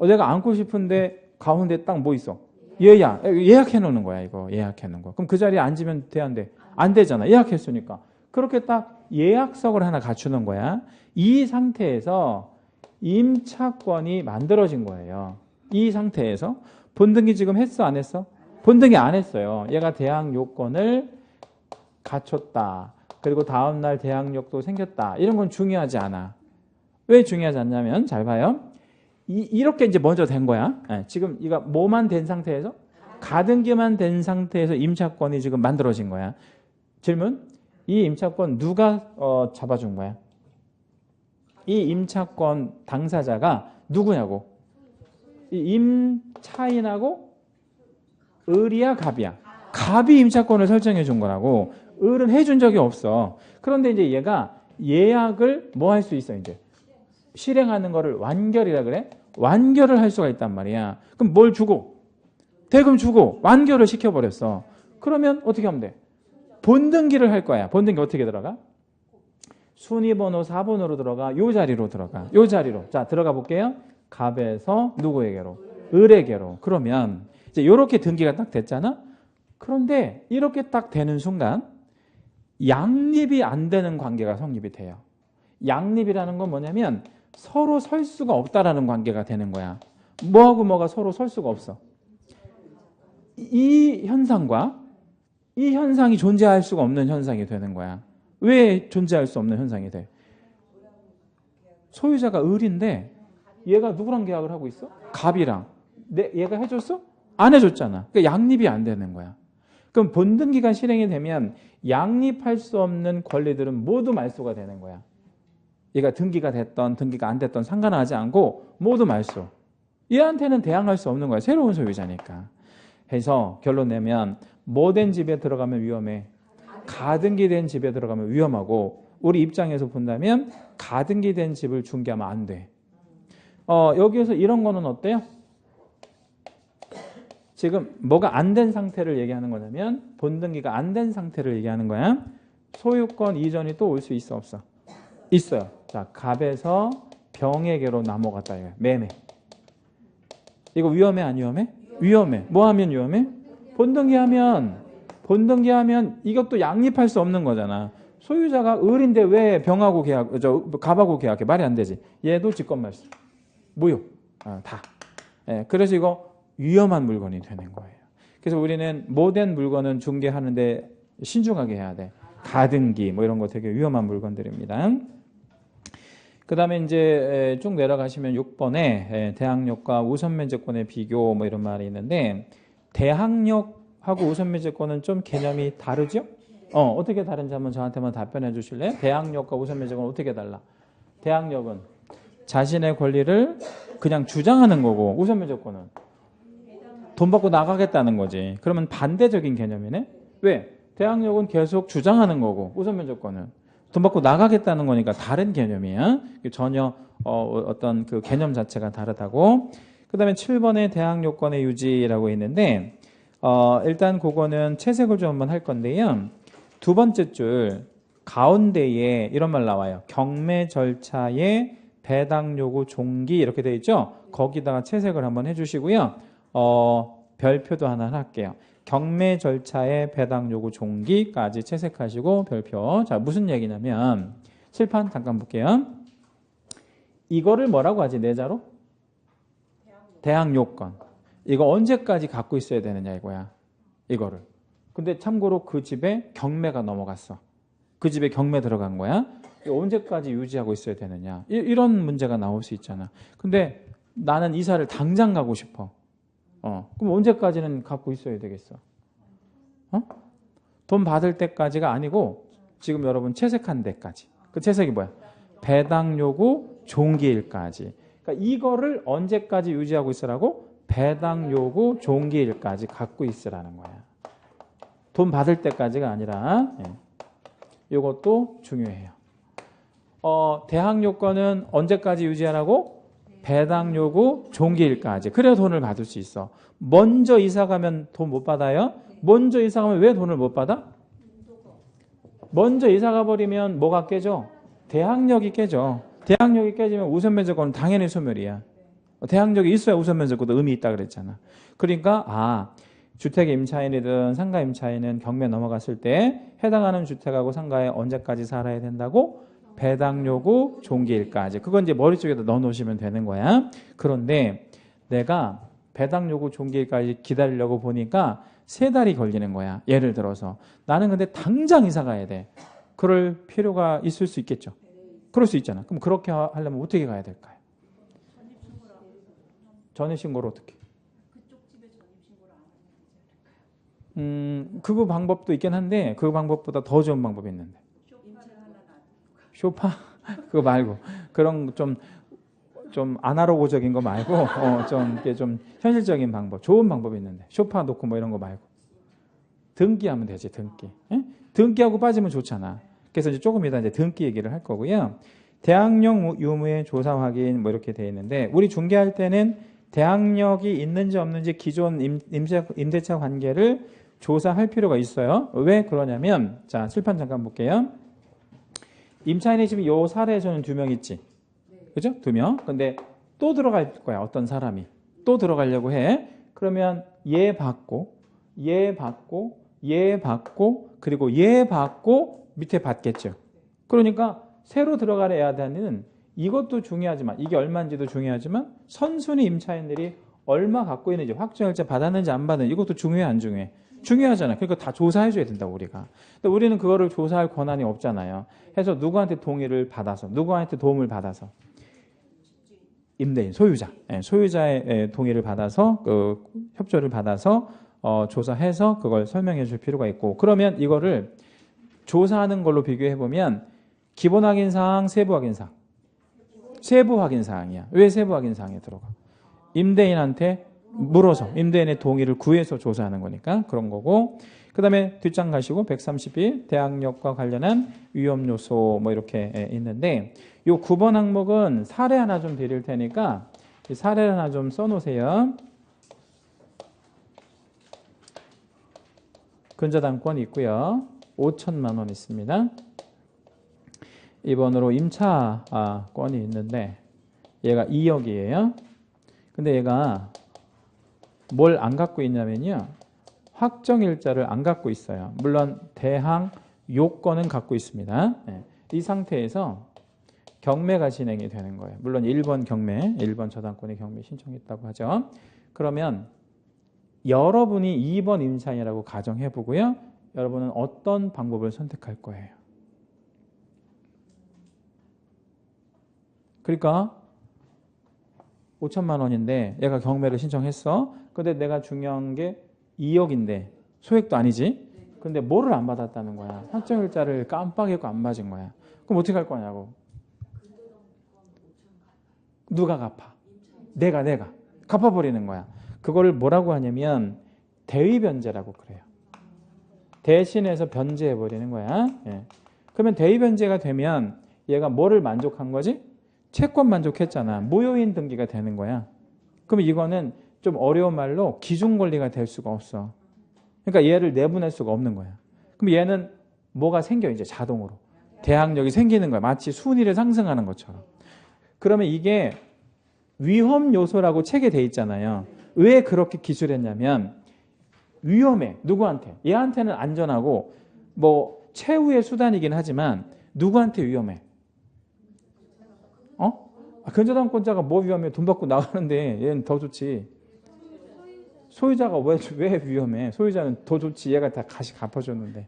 내가 앉고 싶은데 가운데 딱 뭐 있어? 예약해 놓는 거야. 이거 예약해 놓은 거. 그럼 그 자리에 앉으면 돼, 안 돼? 안 되잖아. 예약했으니까. 그렇게 딱 예약석을 하나 갖추는 거야. 이 상태에서 임차권이 만들어진 거예요. 이 상태에서 본등기 지금 했어, 안 했어? 본등기 안 했어요. 얘가 대항 요건을 갖췄다. 그리고 다음날 대항력도 생겼다. 이런 건 중요하지 않아. 왜 중요하지 않냐면 잘 봐요. 이렇게 이제 먼저 된 거야. 지금 이거 뭐만 된 상태에서? 가등기만 된 상태에서 임차권이 지금 만들어진 거야. 질문? 이 임차권 누가 잡아준 거야? 이 임차권 당사자가 누구냐고? 이 임차인하고 을이야, 갑이야? 갑이 임차권을 설정해 준 거라고. 을은 해준 적이 없어. 그런데 이제 얘가 예약을 뭐 할 수 있어, 이제? 실행하는 거를 완결이라 그래? 완결을 할 수가 있단 말이야. 그럼 뭘 주고? 대금 주고 완결을 시켜버렸어. 그러면 어떻게 하면 돼? 본등기를 할 거야. 본등기 어떻게 들어가? 순위번호 4번으로 들어가. 요 자리로 들어가. 요 자리로. 자, 들어가 볼게요. 갑에서 누구에게로? 을에게로. 그러면 이제 요렇게 등기가 딱 됐잖아? 그런데 이렇게 딱 되는 순간 양립이 안 되는 관계가 성립이 돼요. 양립이라는 건 뭐냐면 서로 설 수가 없다라는 관계가 되는 거야. 뭐하고 뭐가 서로 설 수가 없어. 이 현상과 이 현상이 존재할 수가 없는 현상이 되는 거야. 왜 존재할 수 없는 현상이 돼? 소유자가 을인데 얘가 누구랑 계약을 하고 있어? 갑이랑. 얘가 해줬어? 안 해줬잖아. 그러니까 양립이 안 되는 거야. 그럼 본등기가 실행이 되면 양립할 수 없는 권리들은 모두 말소가 되는 거야. 얘가 등기가 됐던 등기가 안 됐던 상관하지 않고 모두 말소. 얘한테는 대항할 수 없는 거야. 새로운 소유자니까. 해서 결론 내면 뭐 된 집에 들어가면 위험해? 가등기 된 집에 들어가면 위험하고, 우리 입장에서 본다면 가등기 된 집을 중개하면 안 돼. 여기에서 이런 거는 어때요? 지금 뭐가 안 된 상태를 얘기하는 거냐면 본등기가 안 된 상태를 얘기하는 거야. 소유권 이전이 또 올 수 있어, 없어? 있어요. 자, 갑에서 병에게로 넘어갔다. 매매. 이거 위험해, 안 위험해? 위험해. 뭐 하면 위험해? 본등기하면 이것도 양립할 수 없는 거잖아. 소유자가 을인데 왜 병하고 갑하고 계약해? 말이 안 되지. 얘도 직권말소. 무효. 다. 그래서 이거 위험한 물건이 되는 거예요. 그래서 우리는 모든 물건은 중개하는데 신중하게 해야 돼. 가등기 뭐 이런 거 되게 위험한 물건들입니다. 그 다음에 이제 쭉 내려가시면 6번에 대항력과 우선면제권의 비교 뭐 이런 말이 있는데, 대항력하고 우선면제권은 좀 개념이 다르죠? 어떻게 다른지 한번 저한테만 답변해 주실래요? 대항력과 우선면제권은 어떻게 달라? 대항력은 자신의 권리를 그냥 주장하는 거고, 우선면제권은 돈 받고 나가겠다는 거지. 그러면 반대적인 개념이네? 왜? 대항력은 계속 주장하는 거고, 우선면제권은 돈 받고 나가겠다는 거니까 다른 개념이야. 전혀 어떤 그 개념 자체가 다르다고. 그 다음에 7번에 대항요건의 유지라고 있는데, 일단 그거는 채색을 좀 한번 할 건데요. 두 번째 줄 가운데에 이런 말 나와요. 경매 절차의 배당 요구 종기 이렇게 돼 있죠. 거기다가 채색을 한번 해주시고요. 별표도 하나 할게요. 경매 절차의 배당 요구 종기까지 채색하시고 별표. 자, 무슨 얘기냐면 칠판 잠깐 볼게요. 이거를 뭐라고 하지? 내자로? 대항 요건. 이거 언제까지 갖고 있어야 되느냐 이거야. 이거를. 근데 참고로 그 집에 경매가 넘어갔어. 그 집에 경매 들어간 거야. 이거 언제까지 유지하고 있어야 되느냐. 이런 문제가 나올 수 있잖아. 근데 나는 이사를 당장 가고 싶어. 그럼 언제까지는 갖고 있어야 되겠어? 돈 받을 때까지가 아니고 지금 여러분 채색한 데까지. 그 채색이 뭐야? 배당 요구 종기일까지. 그러니까 이거를 언제까지 유지하고 있으라고? 배당 요구 종기일까지 갖고 있으라는 거야. 돈 받을 때까지가 아니라. 이것도 중요해요. 대항 요건은 언제까지 유지하라고? 배당 요구 종기일까지. 그래야 돈을 받을 수 있어. 먼저 이사 가면 돈 못 받아요? 먼저 이사 가면 왜 돈을 못 받아? 먼저 이사 가버리면 뭐가 깨져? 대항력이 깨져. 대항력이 깨지면 우선 면적권은 당연히 소멸이야. 대항력이 있어야 우선 면적권도 의미 있다 그랬잖아. 그러니까 주택 임차인이든 상가 임차인은 경매 넘어갔을 때 해당하는 주택하고 상가에 언제까지 살아야 된다고? 배당 요구 종기일까지. 그건 이제 머릿속에다 넣어 놓으시면 되는 거야. 그런데 내가 배당 요구 종기일까지 기다리려고 보니까 3달이 걸리는 거야. 예를 들어서 나는 근데 당장 이사 가야 돼. 그럴 필요가 있을 수 있겠죠. 그럴 수 있잖아. 그럼 그렇게 하려면 어떻게 가야 될까요? 전입신고를 어떻게? 그거 방법도 있긴 한데 그 방법보다 더 좋은 방법이 있는데. 쇼파? 그거 말고 그런 좀 아날로그적인 거 말고 좀 현실적인 방법, 좋은 방법이 있는데 쇼파 놓고 뭐 이런 거 말고 등기하면 되지. 등기. 에? 등기하고 빠지면 좋잖아. 그래서 이제 조금 이따 이제 등기 얘기를 할 거고요. 대항력 유무의 조사 확인 뭐 이렇게 돼 있는데 우리 중개할 때는 대항력이 있는지 없는지 기존 임대차 관계를 조사할 필요가 있어요. 왜 그러냐면 자 칠판 잠깐 볼게요. 임차인이 지금 요 사례에서는 2명 있지. 그죠? 2명. 근데 또 들어갈 거야. 어떤 사람이. 또 들어가려고 해. 그러면 얘 받고 그리고 얘 받고 밑에 받겠죠. 그러니까 새로 들어가야 되는 이것도 중요하지만 이게 얼마인지도 중요하지만 선순위 임차인들이 얼마 갖고 있는지 확정일자 받았는지 안 받았는지 이것도 중요해 안 중요해? 중요하잖아. 그러니까 다 조사해 줘야 된다고 우리가. 근데 우리는 그거를 조사할 권한이 없잖아요. 해서 누구한테 동의를 받아서 누구한테 도움을 받아서 임대인 소유자 소유자의 동의를 받아서 그 협조를 받아서 조사해서 그걸 설명해 줄 필요가 있고 그러면 이거를 조사하는 걸로 비교해 보면 기본 확인 사항, 세부 확인 사항. 세부 확인 사항이야. 왜 세부 확인 사항에 들어가? 임대인한테 물어서 임대인의 동의를 구해서 조사하는 거니까 그런 거고 그 다음에 뒷장 가시고 131 대항력과 관련한 위험 요소 뭐 이렇게 있는데 요 9번 항목은 사례 하나 좀 드릴 테니까 이 사례 하나 좀 써놓으세요. 근저당권 있고요. 5천만 원 있습니다. 2번으로 임차권이 있는데 얘가 2억이에요. 근데 얘가 뭘 안 갖고 있냐면요. 확정일자를 안 갖고 있어요. 물론 대항 요건은 갖고 있습니다. 이 상태에서 경매가 진행이 되는 거예요. 물론 1번 경매, 1번 저당권의 경매 신청했다고 하죠. 그러면 여러분이 2번 임차인이라고 가정해 보고요. 여러분은 어떤 방법을 선택할 거예요? 그러니까 5천만 원인데 얘가 경매를 신청했어. 근데 내가 중요한 게 2억인데 소액도 아니지. 근데 뭐를 안 받았다는 거야. 확정일자를 깜빡이고 안 맞은 거야. 그럼 어떻게 할 거냐고. 누가 갚아? 내가 갚아버리는 거야. 그거를 뭐라고 하냐면 대위변제라고 그래요. 대신해서 변제해버리는 거야. 그러면 대위변제가 되면 얘가 뭐를 만족한 거지? 채권 만족했잖아. 무효인 등기가 되는 거야. 그럼 이거는 좀 어려운 말로 기준권리가 될 수가 없어. 그러니까 얘를 내보낼 수가 없는 거야. 그럼 얘는 뭐가 생겨 이제 자동으로. 대항력이 생기는 거야. 마치 순위를 상승하는 것처럼. 그러면 이게 위험 요소라고 책에 돼 있잖아요. 왜 그렇게 기술했냐면 위험해. 누구한테? 얘한테는 안전하고 뭐 최후의 수단이긴 하지만 누구한테 위험해? 근저당권자가 뭐 위험해? 돈 받고 나가는데 얘는 더 좋지. 소유자가 왜 위험해? 소유자는 더 좋지. 얘가 다 다시 갚아줬는데.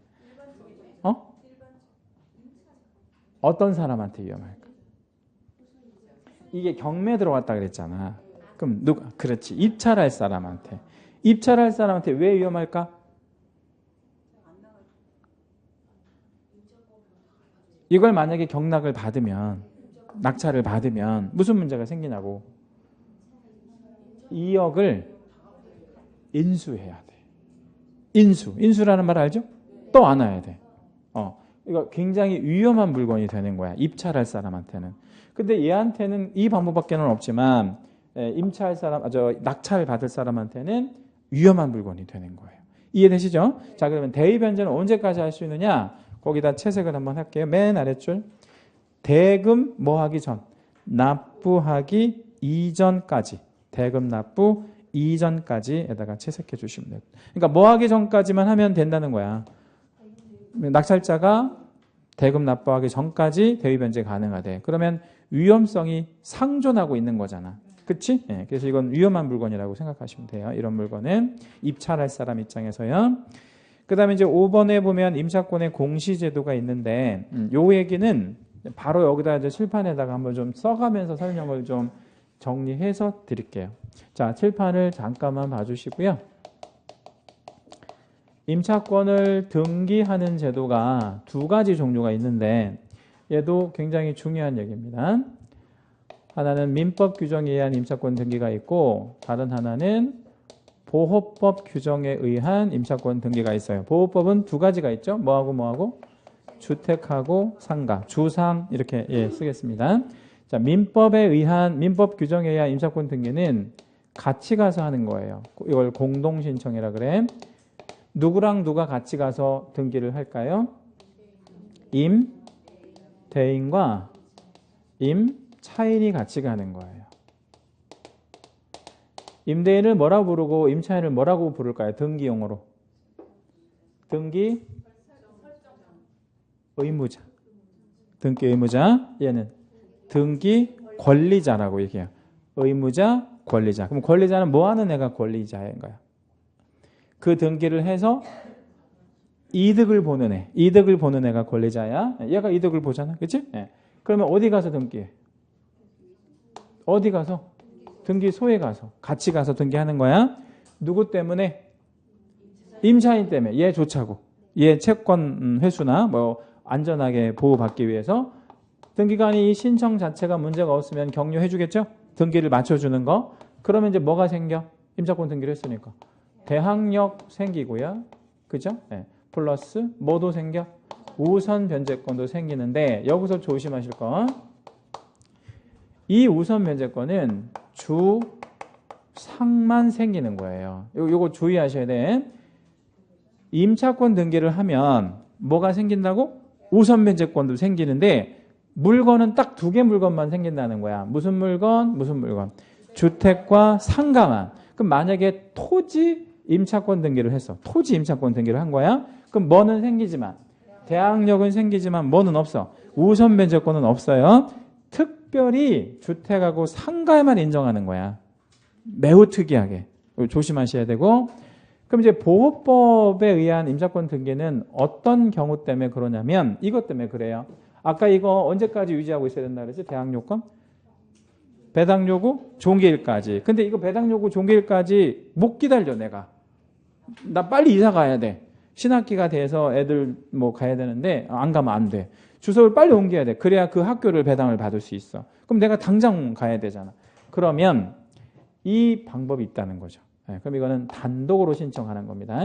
어떤 사람한테 위험할까? 이게 경매 들어갔다 그랬잖아. 그럼 누가? 그렇지. 입찰할 사람한테. 입찰할 사람한테 왜 위험할까? 이걸 만약에 경락을 받으면 낙찰을 받으면 무슨 문제가 생기냐고. 2억을 인수해야 돼. 인수라는 말 알죠? 또 안아야 돼. 이거 굉장히 위험한 물건이 되는 거야. 입찰할 사람한테는. 근데 얘한테는 이 방법밖에는 없지만 낙찰 받을 사람한테는 위험한 물건이 되는 거예요. 이해되시죠? 자, 그러면 대의 변제는 언제까지 할 수 있느냐? 거기다 채색을 한번 할게요. 맨 아래줄. 대금 뭐 하기 전? 납부하기 이전까지. 대금 납부 이전까지에다가 채색해 주시면 돼요. 그러니까 뭐 하기 전까지만 하면 된다는 거야. 낙찰자가 대금 납부하기 전까지 대의 변제 가능하대. 그러면 위험성이 상존하고 있는 거잖아. 그치? 네, 그래서 이건 위험한 물건이라고 생각하시면 돼요. 이런 물건은 입찰할 사람 입장에서요. 그 다음에 이제 5번에 보면 임차권의 공시제도가 있는데, 요 얘기는 바로 여기다 이제 칠판에다가 한번 좀 써가면서 설명을 좀 정리해서 드릴게요. 자, 칠판을 잠깐만 봐주시고요. 임차권을 등기하는 제도가 두 가지 종류가 있는데, 얘도 굉장히 중요한 얘기입니다. 하나는 민법 규정에 의한 임차권 등기가 있고, 다른 하나는 보호법 규정에 의한 임차권 등기가 있어요. 보호법은 두 가지가 있죠. 뭐하고? 주택하고 상가, 주상 이렇게 쓰겠습니다. 자, 민법 규정에 의한 임차권 등기는 같이 가서 하는 거예요. 이걸 공동신청이라 그래. 누구랑 누가 같이 가서 등기를 할까요? 임대인과 임차인이 같이 가는 거예요. 임대인을 뭐라고 부르고 임차인을 뭐라고 부를까요? 등기용어로. 등기 의무자. 등기 의무자. 얘는 등기 권리자라고 얘기해요. 의무자, 권리자. 그럼 권리자는 뭐 하는 애가 권리자인 거야? 그 등기를 해서 이득을 보는 애. 이득을 보는 애가 권리자야. 얘가 이득을 보잖아. 그치? 네. 그러면 어디 가서 등기해? 어디 가서? 등기소에 가서. 같이 가서 등기하는 거야. 누구 때문에? 임차인 때문에. 얘 좋자고. 얘 채권 회수나 뭐 안전하게 보호받기 위해서 등기관이 이 신청 자체가 문제가 없으면 격려해 주겠죠? 등기를 맞춰주는 거. 그러면 이제 뭐가 생겨? 임차권 등기를 했으니까. 대항력 생기고요. 그죠? 네. 플러스 뭐도 생겨? 우선 변제권도 생기는데 여기서 조심하실 건 이 우선 변제권은 주상만 생기는 거예요. 요거 주의하셔야 돼. 임차권 등기를 하면 뭐가 생긴다고? 우선 변제권도 생기는데 물건은 딱 두 개 물건만 생긴다는 거야. 무슨 물건? 주택과 상가만. 그럼 만약에 토지 임차권 등기를 했어. 토지 임차권 등기를 한 거야. 그럼 뭐는 생기지만 대항력은 생기지만 뭐는 없어. 우선 변제권은 없어요. 특별히 주택하고 상가에만 인정하는 거야. 매우 특이하게. 조심하셔야 되고. 그럼 이제 보호법에 의한 임차권 등기는 어떤 경우 때문에 그러냐면 이것 때문에 그래요. 아까 이거 언제까지 유지하고 있어야 된다 그랬지? 대항요건? 배당요구? 종기일까지. 근데 이거 배당요구 종기일까지 못 기다려 내가. 나 빨리 이사 가야 돼. 신학기가 돼서 애들 뭐 가야 되는데 안 가면 안 돼. 주소를 빨리 옮겨야 돼. 그래야 그 학교를 배당을 받을 수 있어. 그럼 내가 당장 가야 되잖아. 그러면 이 방법이 있다는 거죠. 네, 그럼 이거는 단독으로 신청하는 겁니다.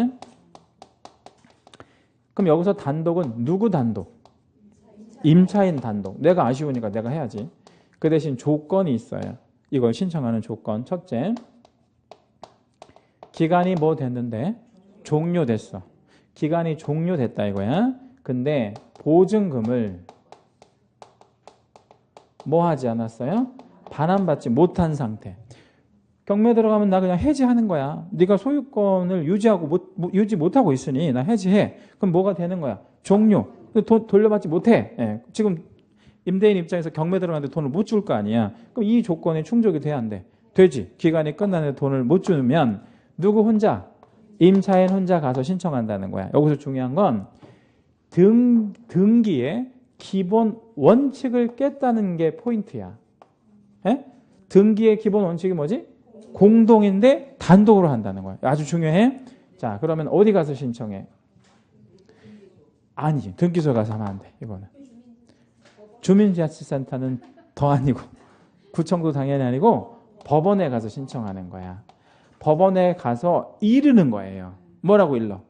그럼 여기서 단독은 누구 단독? 임차인 단독. 내가 아쉬우니까 내가 해야지. 그 대신 조건이 있어요. 이걸 신청하는 조건. 첫째, 기간이 뭐 됐는데? 종료됐어. 기간이 종료됐다 이거야. 근데 보증금을 뭐 하지 않았어요? 반환받지 못한 상태. 경매 들어가면 나 그냥 해지하는 거야. 네가 소유권을 유지 못하고 있으니 나 해지해. 그럼 뭐가 되는 거야? 종료. 돈 돌려받지 못해. 예. 지금 임대인 입장에서 경매 들어가는데 돈을 못 줄 거 아니야. 그럼 이 조건이 충족이 돼야 안 돼? 되지. 기간이 끝나는데 돈을 못 주면 누구 혼자? 임차인 혼자 가서 신청한다는 거야. 여기서 중요한 건 등기의 기본 원칙을 깼다는 게 포인트야. 예? 등기의 기본 원칙이 뭐지? 공동인데 단독으로 한다는 거야. 아주 중요해. 자, 그러면 어디 가서 신청해? 아니지. 등기소에 가서 하면 안 돼. 이거는. 주민자치센터는 더 아니고 구청도 당연히 아니고 법원에 가서 신청하는 거야. 법원에 가서 이르는 거예요. 뭐라고 일러?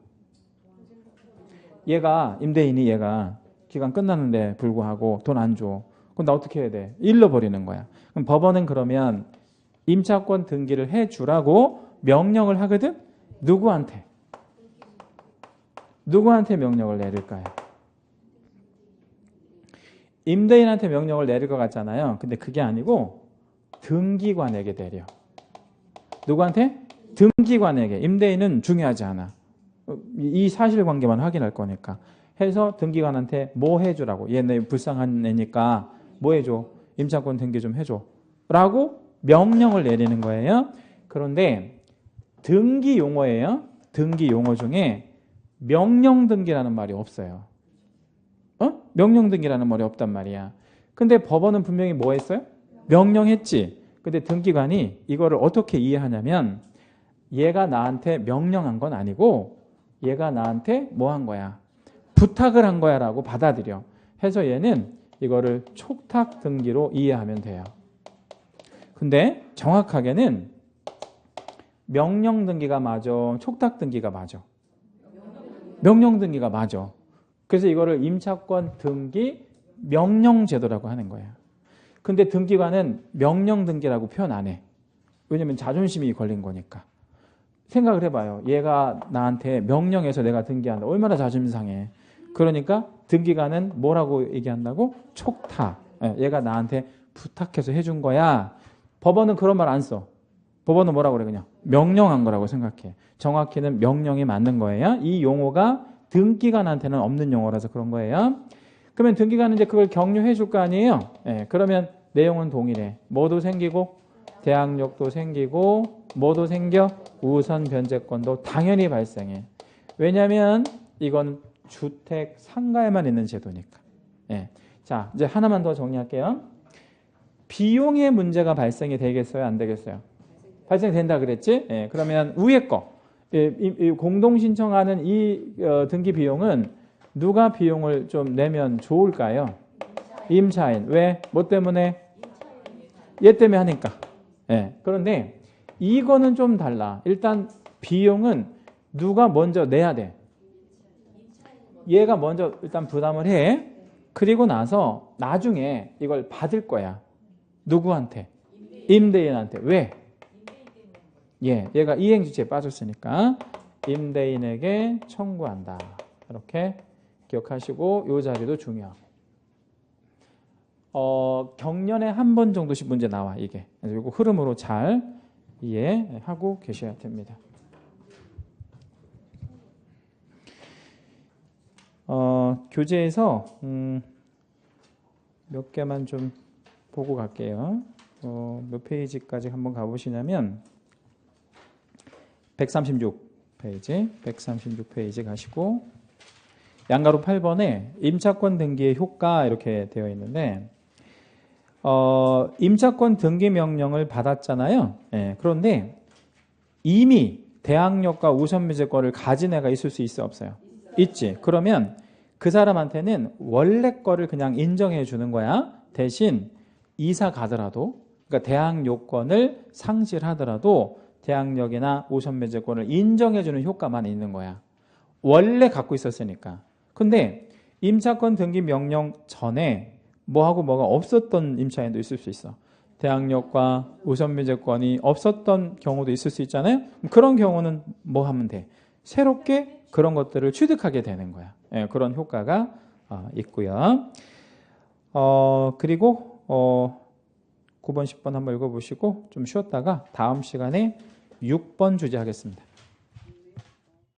임대인이 얘가 기간 끝났는데 불구하고 돈 안 줘. 그럼 나 어떻게 해야 돼? 일러버리는 거야. 그럼 법원은 그러면 임차권 등기를 해주라고 명령을 하거든? 누구한테? 누구한테 명령을 내릴까요? 임대인한테 명령을 내릴 것 같잖아요. 근데 그게 아니고 등기관에게 내려. 누구한테? 등기관에게. 임대인은 중요하지 않아. 이 사실관계만 확인할 거니까. 해서 등기관한테 뭐 해주라고. 얘네 불쌍한 애니까 뭐 해줘. 임차권 등기 좀 해줘. 라고 명령을 내리는 거예요. 그런데 등기 용어예요. 등기 용어 중에 명령 등기라는 말이 없어요. 명령 등기라는 말이 없단 말이야. 근데 법원은 분명히 뭐 했어요? 명령했지. 근데 등기관이 이거를 어떻게 이해하냐면 얘가 나한테 명령한 건 아니고 얘가 나한테 뭐 한 거야? 부탁을 한 거야 라고 받아들여. 해서 얘는 이거를 촉탁 등기로 이해하면 돼요. 근데 정확하게는 명령 등기가 맞아? 촉탁 등기가 맞아? 명령 등기가 맞아. 그래서 이거를 임차권 등기 명령 제도라고 하는 거야. 근데 등기관은 명령 등기라고 표현 안 해. 왜냐면 자존심이 걸린 거니까. 생각을 해봐요. 얘가 나한테 명령해서 내가 등기한다. 얼마나 자존심 상해. 그러니까 등기관은 뭐라고 얘기한다고? 촉탁. 얘가 나한테 부탁해서 해준 거야. 법원은 그런 말 안 써. 법원은 뭐라고 그래? 그냥 명령한 거라고 생각해. 정확히는 명령이 맞는 거예요. 이 용어가 등기관한테는 없는 용어라서 그런 거예요. 그러면 등기관은 이제 그걸 격려해 줄 거 아니에요? 그러면 내용은 동일해. 뭐도 생기고 대항력도 생기고 뭐도 생겨? 우선 변제권도 당연히 발생해. 왜냐하면 이건 주택 상가에만 있는 제도니까. 자, 이제 하나만 더 정리할게요. 비용의 문제가 발생이 되겠어요? 안 되겠어요? 발생된다 그랬지? 그러면 위에 거. 공동 신청하는 이 등기 비용은 누가 비용을 좀 내면 좋을까요? 임차인. 왜? 뭐 때문에? 얘 때문에 하니까. 그런데 이거는 좀 달라. 일단 비용은 누가 먼저 내야 돼? 얘가 먼저 일단 부담을 해. 그리고 나서 나중에 이걸 받을 거야. 누구한테? 임대인한테. 왜? 얘가 이행주체에 빠졌으니까 임대인에게 청구한다. 이렇게 기억하시고 이 자리도 중요하고. 경년에 한 번 정도씩 문제 나와 이게. 그래서 이거 흐름으로 잘 이해하고 계셔야 됩니다. 교재에서 몇 개만 좀 보고 갈게요. 몇 페이지까지 한번 가보시냐면 136페이지 가시고 양가로 8번에 임차권 등기의 효과 이렇게 되어 있는데 임차권 등기 명령을 받았잖아요. 그런데 이미 대항력과 우선매제권을 가진 애가 있을 수 있어 없어요? 있지. 그러면 그 사람한테는 원래 거를 그냥 인정해 주는 거야. 대신 이사 가더라도 그러니까 대항요건을 상실하더라도 대항력이나 우선매제권을 인정해 주는 효과만 있는 거야. 원래 갖고 있었으니까. 근데 임차권 등기 명령 전에 뭐하고 뭐가 없었던 임차인도 있을 수 있어. 대항력과 우선매제권이 없었던 경우도 있을 수 있잖아요. 그런 경우는 뭐 하면 돼? 새롭게 그런 것들을 취득하게 되는 거야. 그런 효과가 있고요. 그리고 9번, 10번 한번 읽어보시고 좀 쉬었다가 다음 시간에 6번 주제 하겠습니다.